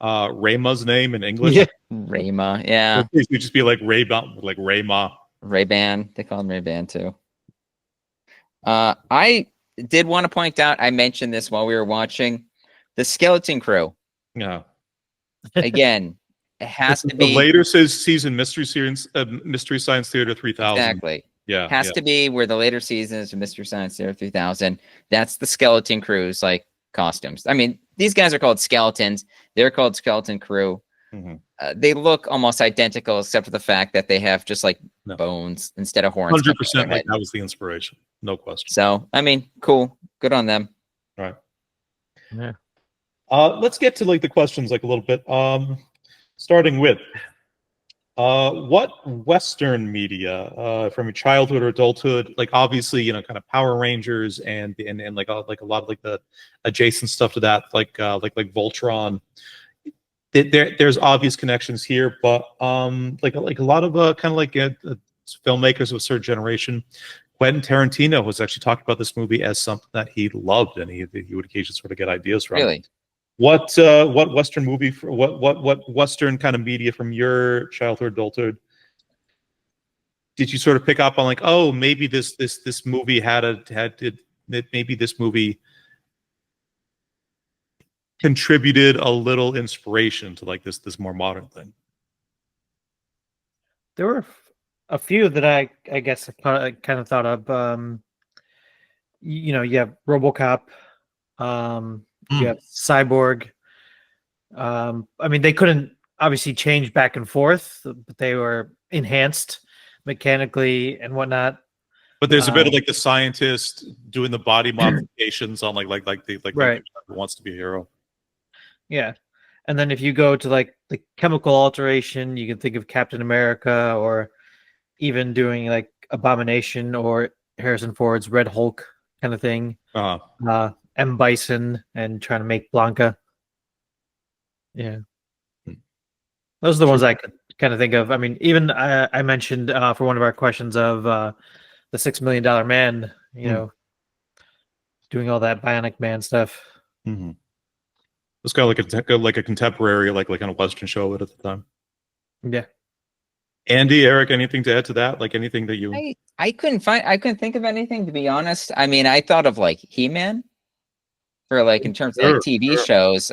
Rayma's name in English. Yeah. Rayma, yeah. It would just be like Rayma. Ray-Ban. They call him Ray-Ban too. I did want to point out, I mentioned this while we were watching, the Skeleton Crew. Yeah. Again, it has to be the later season Mystery Science Theater 3000. Exactly. Yeah. Has to be where the later seasons of Mystery Science Theater 3000. That's the Skeleton Crew's like costumes. I mean, these guys are called skeletons. They're called Skeleton Crew. They look almost identical, except for the fact that they have just like bones instead of horns. 100%. Like that was the inspiration, no question. So I mean, cool, good on them. Right. Yeah. Let's get to like the questions like a little bit. Starting with what Western media from your childhood or adulthood, like obviously, you know, kind of Power Rangers and like a lot of like the adjacent stuff to that, like Voltron. There's obvious connections here, but like a lot of kind of like filmmakers of a certain generation. Quentin Tarantino was actually talking about this movie as something that he loved, and he would occasionally sort of get ideas from. Really? What Western movie, what Western kind of media from your childhood, adulthood, did you sort of pick up on, like, oh, maybe this movie maybe this movie contributed a little inspiration to like this more modern thing? There were a few that I guess I kind of thought of. You know, you have RoboCop. You have Cyborg. I mean, they couldn't obviously change back and forth, but they were enhanced mechanically and whatnot. But there's a bit of like the scientist doing the body modifications on like right. who wants to be a hero. Yeah. And then if you go to like the chemical alteration, you can think of Captain America, or even doing like Abomination or Harrison Ford's Red Hulk kind of thing. M. Bison and trying to make Blanca. Yeah. Those are the ones I could kind of think of. I mean, even I mentioned for one of our questions of the $6 Million Man, you know, doing all that Bionic Man stuff. It's kind of like a contemporary, like kind of Western show at the time. Yeah. Andy, Eric, anything to add to that? Like anything that you? I couldn't think of anything, to be honest. I mean, I thought of like He-Man for like in terms of like TV shows.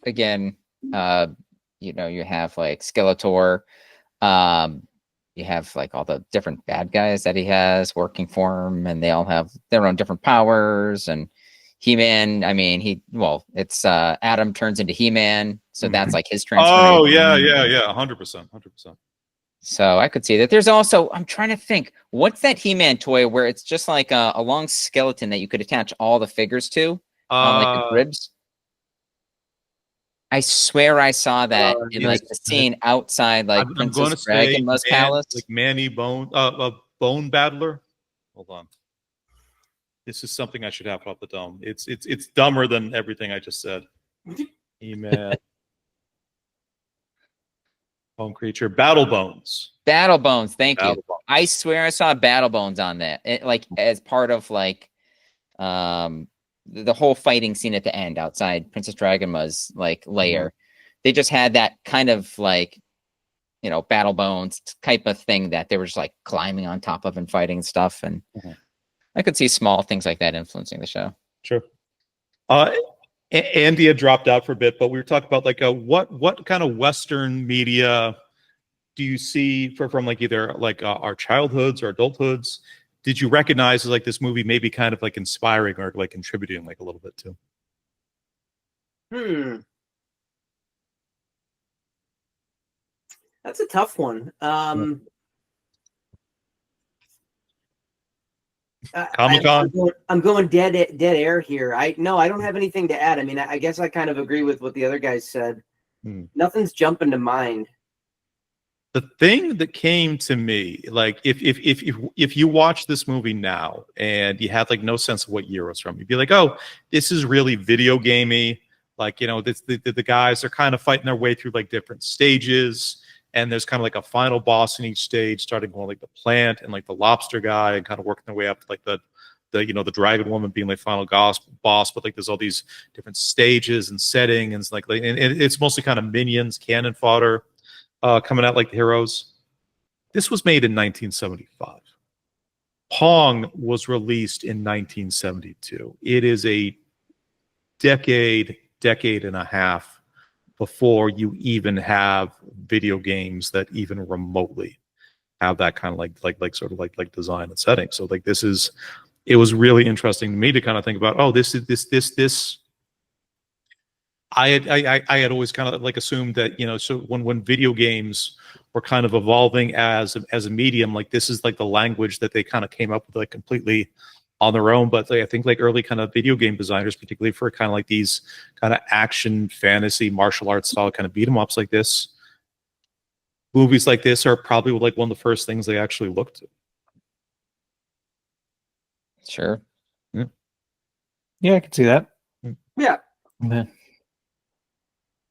Again, you know, you have like Skeletor. You have like all the different bad guys that he has working for him, and they all have their own different powers. And He-Man, I mean, it's Adam turns into He-Man, so that's like his transformation. Oh yeah, 100%. So I could see that. There's also, I'm trying to think, what's that He-Man toy where it's just like a long skeleton that you could attach all the figures to on like the ribs? I swear I saw that in like the scene outside, like Princess Dragonma's palace. Like Manny Bone, Bone Battler. Hold on. This is something I should have off the dome. It's dumber than everything I just said. He-Man. Bone creature. Battle Bones. Battle Bones. Thank you. I swear I saw Battle Bones on that. Like as part of like the whole fighting scene at the end outside Princess Dragonma's like lair. They just had that kind of like, you know, Battle Bones type of thing that they were just like climbing on top of and fighting stuff. And I could see small things like that influencing the show. Sure. Andy had dropped out for a bit, but we were talking about like what kind of Western media do you see from like either like our childhoods or adulthoods? Did you recognize like this movie maybe kind of like inspiring or like contributing like a little bit too? That's a tough one. Comic-Con? I'm going dead air here. I don't have anything to add. I mean, I guess I kind of agree with what the other guys said. Nothing's jumping to mind. The thing that came to me, like if you watch this movie now and you had like no sense of what year it was from, you'd be like, oh, this is really video gamey. Like, you know, the guys are kind of fighting their way through like different stages. And there's kind of like a final boss in each stage, starting with like the plant and like the lobster guy, and kind of working their way up to like the the dragon woman being like final boss. But like there's all these different stages and settings, and it's mostly kind of minions, cannon fodder, coming out like the heroes. This was made in 1975. Pong was released in 1972. It is a decade and a half before you even have video games that even remotely have that kind of like sort of like design and setting. So like it was really interesting to me to kind of think about, oh, this I had always kind of like assumed that, so when video games were kind of evolving as a medium, like this is like the language that they kind of came up with like completely on their own. But I think like early kind of video game designers, particularly for kind of like these kind of action, fantasy, martial arts style kind of beat 'em ups like this, movies like this are probably like one of the first things they actually looked to. Sure. Yeah, I can see that. Yeah. Yeah.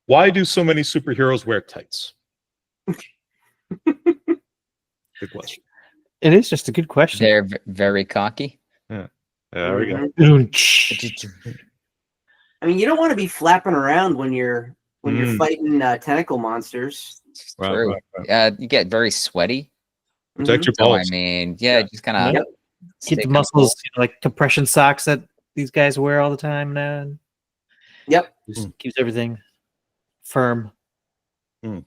Why do so many superheroes wear tights? Good question. It is just a good question. They're very cocky. Yeah. There we go. I mean, you don't want to be flapping around when you're fighting tentacle monsters. True. You get very sweaty. Protect your So, I balls. mean, just kind of Keep the muscles, like compression socks that these guys wear all the time now. Yep. Just keeps everything firm. The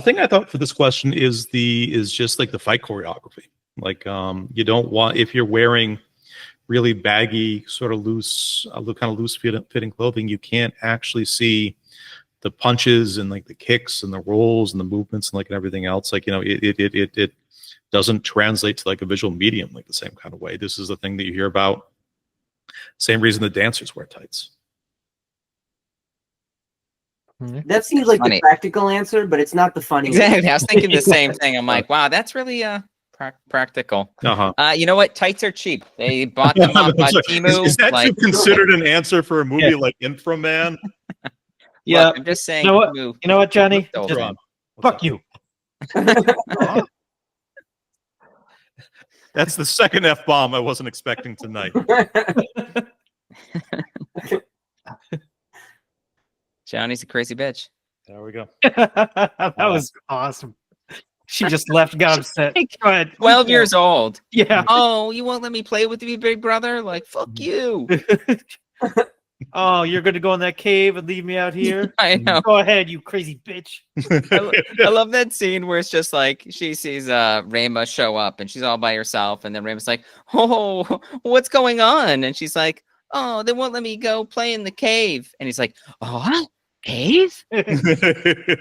thing I thought for this question is just like the fight choreography. Like you don't want, if you're wearing really baggy, sort of loose, kind of loose fitting clothing, you can't actually see the punches and like the kicks and the rolls and the movements and like and everything else. Like, it doesn't translate to like a visual medium like the same kind of way. This is the thing that you hear about. Same reason the dancers wear tights. That seems like the practical answer, but it's not the funny. Exactly. I was thinking the same thing. I'm like, wow, that's really practical. You know what? Tights are cheap. They bought them off Temu. Is that considered an answer for a movie like Infra-Man? Yeah. Look, I'm just saying. You know what, Johnny? Fuck you. That's the second F-bomb I wasn't expecting tonight. Johnny's a crazy bitch. There we go. That was awesome. She just left, got upset. Go ahead. 12 years old. Yeah. Oh, you won't let me play with you, big brother? Like, fuck you. Oh, you're going to go in that cave and leave me out here? I know. Go ahead, you crazy bitch. I love that scene where it's just like she sees Rayma show up and she's all by herself. And then Rayma's like, oh, what's going on? And she's like, oh, they won't let me go play in the cave. And he's like, oh, cave? I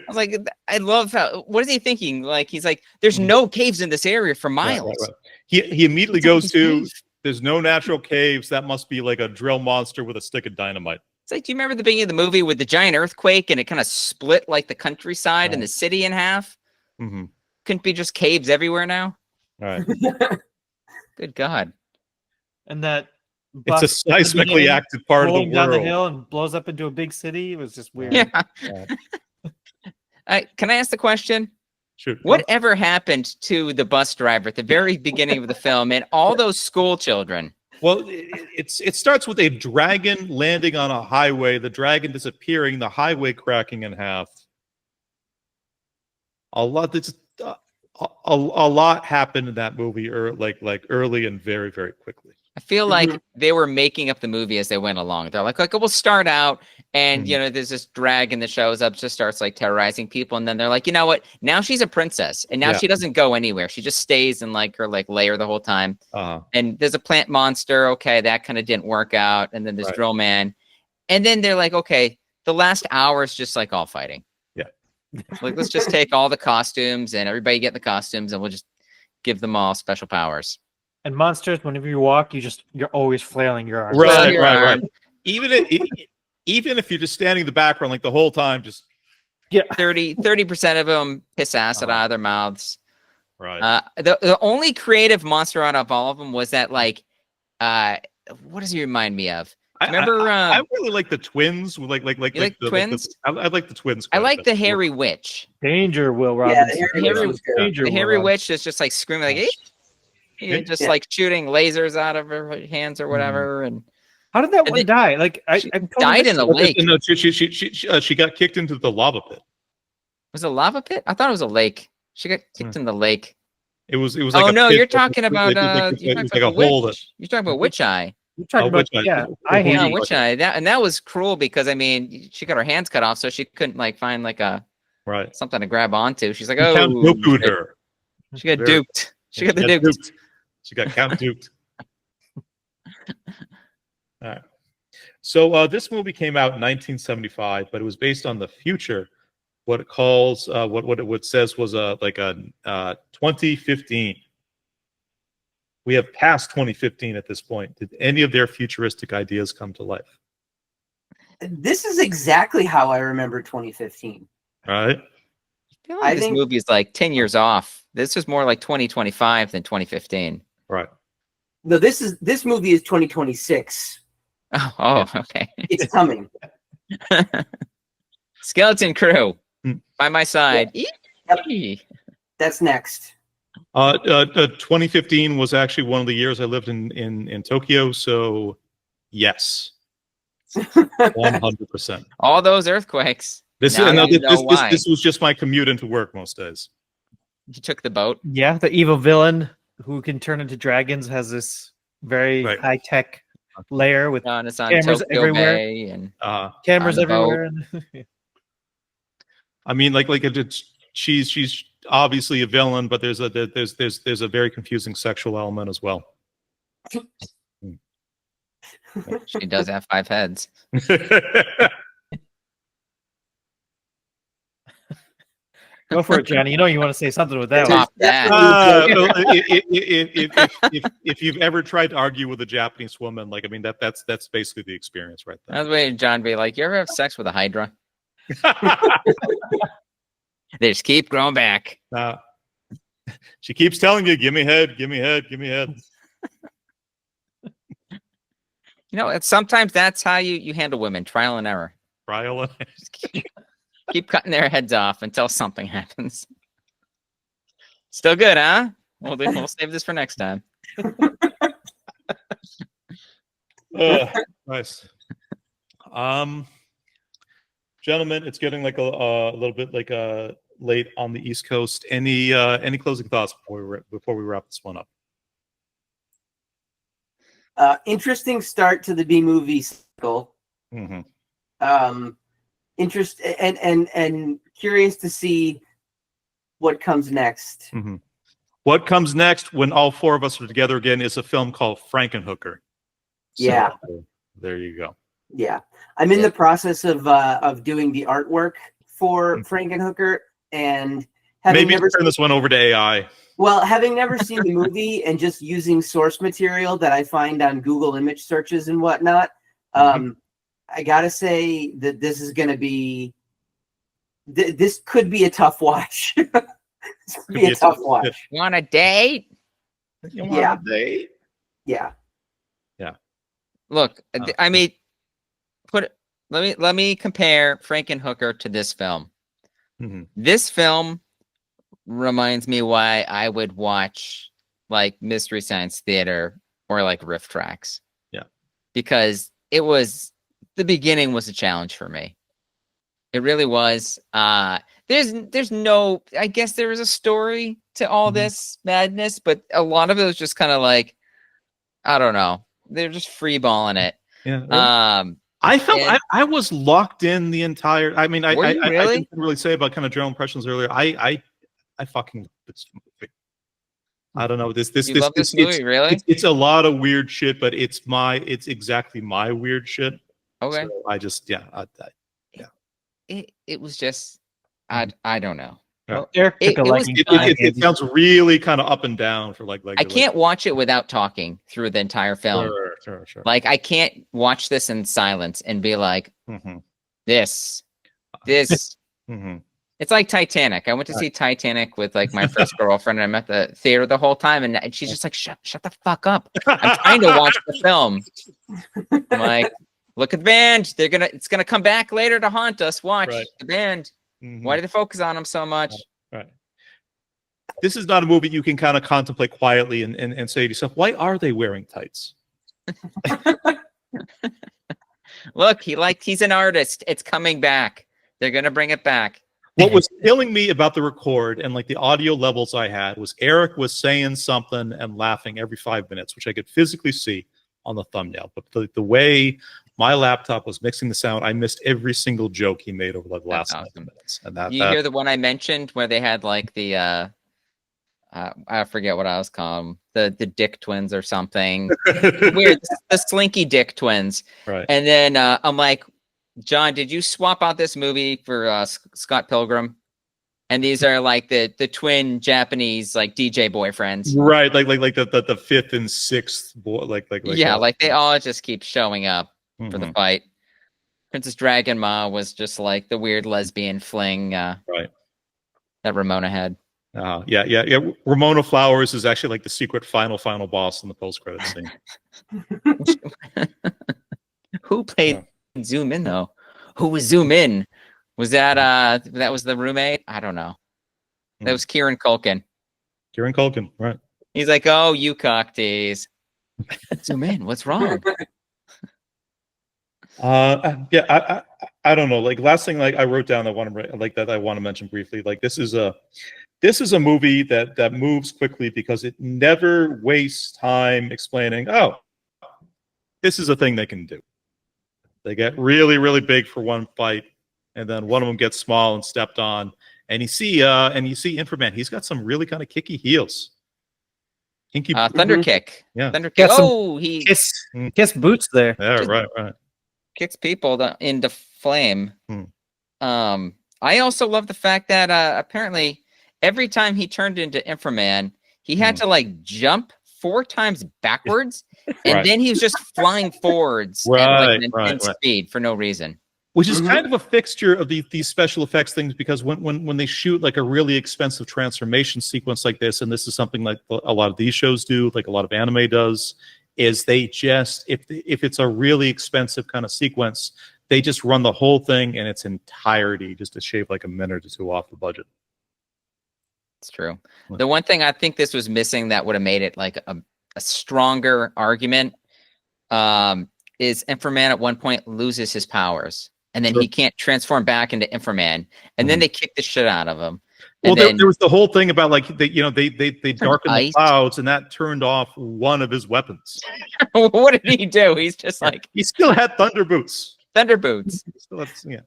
was like, I love how, what is he thinking? Like, he's like, there's no caves in this area for miles. Right. He immediately goes to, there's no natural caves. That must be like a drill monster with a stick of dynamite. It's like, do you remember the beginning of the movie with the giant earthquake and it kind of split like the countryside and the city in half? Mm-hmm. Couldn't be just caves everywhere now? All right. Good God. And that it's a seismically active part of the world. Down the hill and blows up into a big city. It was just weird. Yeah. Can I ask the question? Sure. Whatever happened to the bus driver at the very beginning of the film and all those school children? Well, it starts with a dragon landing on a highway, the dragon disappearing, the highway cracking in half. A lot happened in that movie, like early and very, very quickly. I feel like they were making up the movie as they went along. They're like, we'll start out and, there's this dragon that shows up, just starts like terrorizing people. And then they're like, you know what? Now she's a princess and now she doesn't go anywhere. She just stays in like her like lair the whole time. And there's a plant monster. Okay. That kind of didn't work out. And then there's Drill Man. And then they're like, okay, the last hour is just like all fighting. Yeah. Like, let's just take all the costumes and everybody get the costumes and we'll just give them all special powers. And monsters, whenever you walk, you're always flailing your arms. Right. Even if you're just standing in the background like the whole time, just 30% of them piss acid out of their mouths. Right. The only creative monster out of all of them was that like, what does he remind me of? Remember? I really like the twins. Like the twins. I like the twins. I like the hairy witch. Danger, Will Robinson. The hairy witch is just like screaming like. Just like shooting lasers out of her hands or whatever. And how did that one die? Like I died in the lake. No, she got kicked into the lava pit. Was it a lava pit? I thought it was a lake. She got kicked in the lake. It was. Like oh no, pit, you're talking about you're talking about Witch Eye. You're talking about Witch Eye. That was cruel because I mean she got her hands cut off, so she couldn't like find like a something to grab onto. She's like, oh, her. She got duped. She got duped. She got Count duped. All right. So this movie came out in 1975, but it was based on the future. What it calls, what it says was a 2015. We have passed 2015 at this point. Did any of their futuristic ideas come to life? This is exactly how I remember 2015. All right. I feel like this movie is like 10 years off. This was more like 2025 than 2015. Right. No, this movie is 2026. Oh, okay. It's coming. Skeleton Crew by my side. Yep. That's next. 2015 was actually one of the years I lived in Tokyo, so yes, 100%. All those earthquakes. This was just my commute into work most days. You took the boat. Yeah, the evil villain who can turn into dragons has this very high tech layer with it's on cameras Tokyo everywhere. Bay and Cameras everywhere. I mean, she's obviously a villain, but there's a very confusing sexual element as well. She does have 5 heads. Go for it, Johnny. You know you want to say something with that Top one. If you've ever tried to argue with a Japanese woman, that's basically the experience right there. I was waiting, John, be like, you ever have sex with a Hydra? They just keep growing back. She keeps telling you, give me head, give me head, give me head. Sometimes that's how you handle women. Trial and error. Trial and keep cutting their heads off until something happens. Still good, huh? We'll save this for next time. Nice. Gentlemen, it's getting like a little bit late on the East Coast. Any closing thoughts before we wrap this one up? Interesting start to the B movie cycle. Mm-hmm. Interest and curious to see what comes next. Mm-hmm. What comes next when all 4 of us are together again is a film called Frankenhooker. Yeah. So, there you go. Yeah. I'm in the process of doing the artwork for Frankenhooker, and maybe turn this one over to AI. Well, having never seen the movie and just using source material that I find on Google image searches and whatnot, I gotta say that this is going to be. This could be a tough watch. This could be a tough watch. You want a date? You want a date? Yeah. Yeah. Look, I mean, let me compare Frankenhooker to this film. Mm-hmm. This film reminds me why I would watch like Mystery Science Theater or like Riff Tracks. Yeah. Because the beginning was a challenge for me. It really was. There's no, I guess there was a story to all this madness, but a lot of it was just kind of like, I don't know. They're just freeballing it. Yeah. I felt I was locked in the entire. I mean, I didn't really say about kind of general impressions earlier. I fucking this movie. I don't know You love this movie, really? It's a lot of weird shit, but it's exactly my weird shit. Okay. So I just It was just I don't know. Well, Eric took a liking. It sounds really kind of up and down for like. I can't watch it without talking through the entire film. Sure. Like I can't watch this in silence and be like, this. Mm-hmm. It's like Titanic. I went to see Titanic with like my first girlfriend, and I'm at the theater the whole time, and she's just like, shut the fuck up. I'm trying to watch the film. I'm like, look at the band. It's gonna come back later to haunt us. Watch the band. Mm-hmm. Why do they focus on them so much? Right. This is not a movie you can kind of contemplate quietly and say to yourself, why are they wearing tights? Look, he's an artist. It's coming back. They're gonna bring it back. What was killing me about the record and like the audio levels I had was Eric was saying something and laughing every 5 minutes, which I could physically see on the thumbnail. But the way my laptop was mixing the sound, I missed every single joke he made over the last 9 minutes. And you hear the one I mentioned where they had like the I forget what I was calling them. The Dick Twins or something. Weird, the Slinky Dick Twins. Right. And then I'm like, John, did you swap out this movie for Scott Pilgrim? And these are like the twin Japanese like DJ boyfriends. Right, like the fifth and sixth boy, like yeah, like they all just keep showing up for the Mhm. fight. Princess Dragon Ma was just like the weird lesbian fling Right. that Ramona had. Yeah. Ramona Flowers is actually like the secret final boss in the post-credit scene. Who played Zoom In though? Who was Zoom In? Was that that was the roommate? I don't know. That was Kieran Culkin. Kieran Culkin, right? He's like, "Oh, you cock tease. Zoom in. What's wrong?" Yeah, I don't know. Like last thing, like I wrote down that I want to mention briefly. Like this is a movie that moves quickly because it never wastes time explaining. Oh, this is a thing they can do. They get really, really big for one fight, and then one of them gets small and stepped on. And you see Infra-Man. He's got some really kind of kicky heels. Thunder kick. Yeah. Thunder kick. Oh, he kiss boots there. Yeah, right. kicks people into flame. Hmm. I also love the fact that apparently every time he turned into Infra-Man, he had to like jump 4 times backwards, and then he was just flying forwards at like an intense speed for no reason. Which is kind of a fixture of these special effects things, because when they shoot like a really expensive transformation sequence like this, and this is something like a lot of these shows do, like a lot of anime does, is they just, if it's a really expensive kind of sequence, they just run the whole thing in its entirety just to shave like a minute or two off the budget. It's true. The one thing I think this was missing that would have made it like a stronger argument is Infra-Man at one point loses his powers. And then he can't transform back into Infra-Man, and then they kick the shit out of him. Well, there was the whole thing about like they darkened the clouds, and that turned off one of his weapons. What did he do? He's just like he still had thunder boots. Thunder boots. Yeah.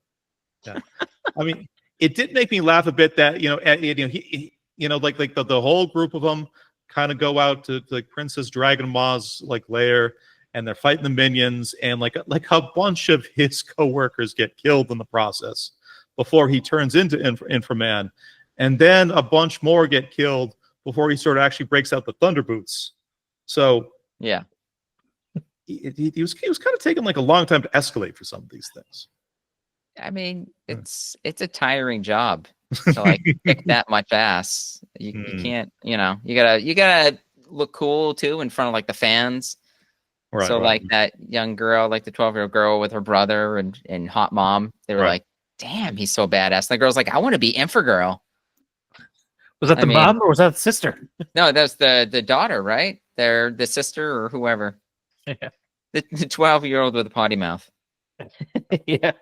I mean, it did make me laugh a bit that he like the whole group of them kind of go out to like Princess Dragon Ma's like lair. And they're fighting the minions, and like a bunch of his coworkers get killed in the process before he turns into Infra-Man, and then a bunch more get killed before he sort of actually breaks out the thunder boots. So yeah, he was kind of taking like a long time to escalate for some of these things. I mean, it's a tiring job to like kick that much ass. You can't, you gotta look cool too in front of like the fans. Right, so like that young girl, like the 12-year-old girl with her brother and Hot Mom, they were like, damn, he's so badass. And the girl's like, I want to be Infra Girl. Was that the mom or was that the sister? No, that's the daughter, right? They're the sister or whoever. Yeah. The 12-year-old with a potty mouth. Yeah.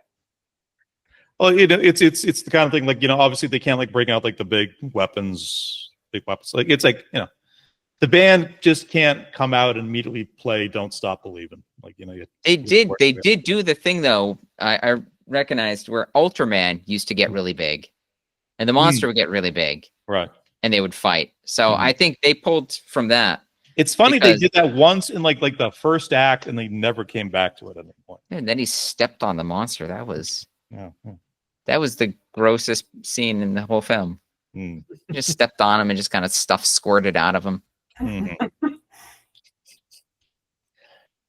Well, it's the kind of thing like, obviously they can't like bring out like the big weapons. Like it's like, the band just can't come out and immediately play "Don't Stop Believing." Like they did do the thing though. I recognized where Ultraman used to get really big, and the monster would get really big, right? And they would fight. So I think they pulled from that. It's funny they did that once in like the first act, and they never came back to it at any point. And then he stepped on the monster. That was that was the grossest scene in the whole film. He just stepped on him and just kind of stuff squirted out of him.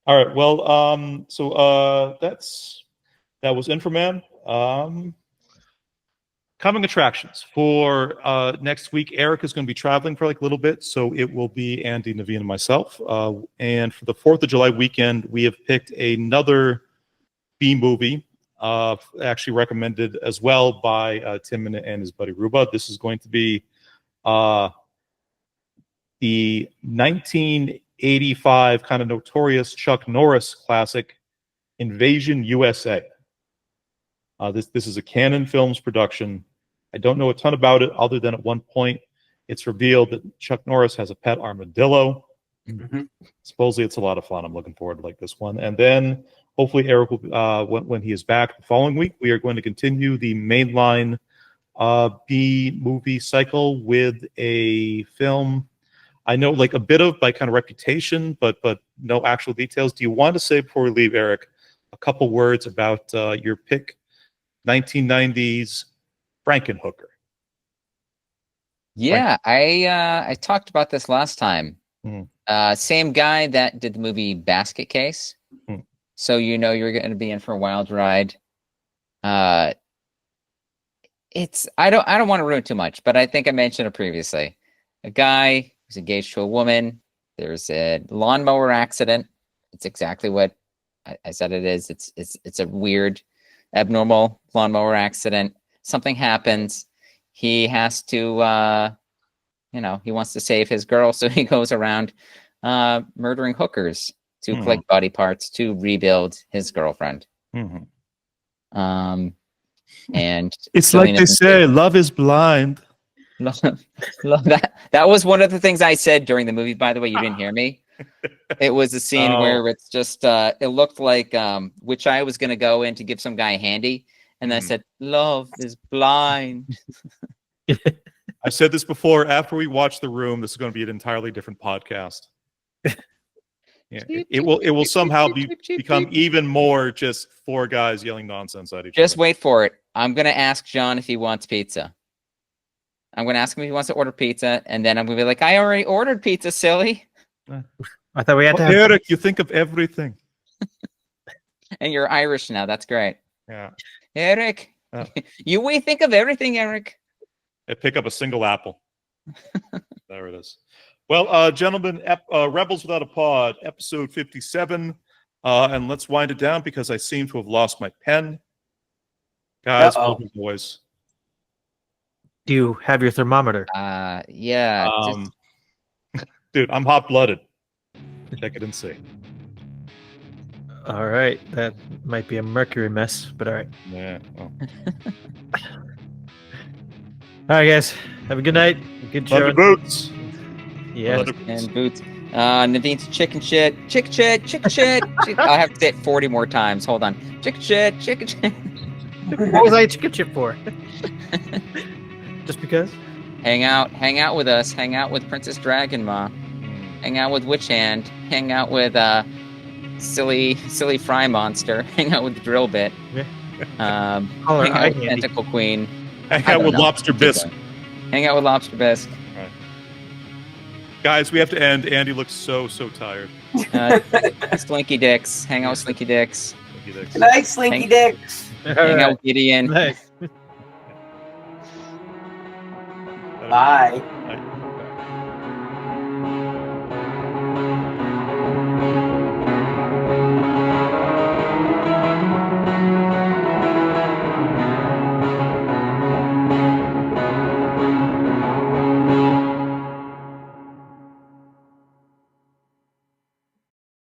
All right. Well, so that was Infra-Man. Coming attractions for next week. Eric is going to be traveling for like a little bit, so it will be Andy, Naveen, and myself. And for the 4th of July weekend, we have picked another B movie, actually recommended as well by Tim and his buddy Ruba. This is going to be the 1985 kind of notorious Chuck Norris classic, Invasion USA. This is a Canon Films production. I don't know a ton about it other than at one point it's revealed that Chuck Norris has a pet armadillo. Supposedly it's a lot of fun. I'm looking forward to like this one. And then hopefully Eric will, when he is back the following week, we are going to continue the mainline B movie cycle with a film I know like a bit of by kind of reputation, but no actual details. Do you want to say before we leave, Eric, a couple words about your pick, 1990s Frankenhooker? Yeah, I talked about this last time. Same guy that did the movie Basket Case. So you know you're going to be in for a wild ride. It's I don't want to ruin too much, but I think I mentioned it previously. A guy who's engaged to a woman. There's a lawnmower accident. It's exactly what I said it is. It's a weird, abnormal lawnmower accident. Something happens. He has to, he wants to save his girl, so he goes around murdering hookers to collect body parts to rebuild his girlfriend. And it's like they say, love is blind. Love that. That was one of the things I said during the movie. By the way, you didn't hear me. It was a scene where it's just it looked like which I was going to go in to give some guy a handy, and I said, "Love is blind." I said this before. After we watch The Room, this is going to be an entirely different podcast. Yeah, it will somehow become even more just four guys yelling nonsense at each other. Just wait for it. I'm going to ask John if he wants pizza. I'm going to ask him if he wants to order pizza, and then I'm going to be like, I already ordered pizza, silly. I thought we had to have... Eric, you think of everything. And you're Irish now. That's great. Yeah. Eric, we think of everything, Eric. I pick up a single apple. There it is. Well, gentlemen, Rebels Without a Pod, episode 57. And let's wind it down because I seem to have lost my pen. Guys, welcome, boys. Do you have your thermometer? Yeah. Dude, I'm hot-blooded. Check it and see. All right. That might be a mercury mess, but all right. Yeah. Well. All right, guys. Have a good night. Good show. Boots. Yeah. And boots. Nadine's chicken shit. Chicken shit. Chicken shit. I'll have to say it 40 more times. Hold on. Chicken shit. Chicken shit. What was I chicken shit for? Just because? Hang out with us. Hang out with Princess Dragon Ma. Hang out with Witch Hand. Hang out with silly Fry Monster. Hang out with the Drill Bit. Hang out with Tentacle Queen. Hang out with Lobster Bisque. Hang out with Lobster Bisque. Right. Guys, we have to end. Andy looks so tired. Slinky Dicks. Hang out with Slinky Dicks. Good night, Slinky Dicks. Hang out with Gideon. Nice. Bye.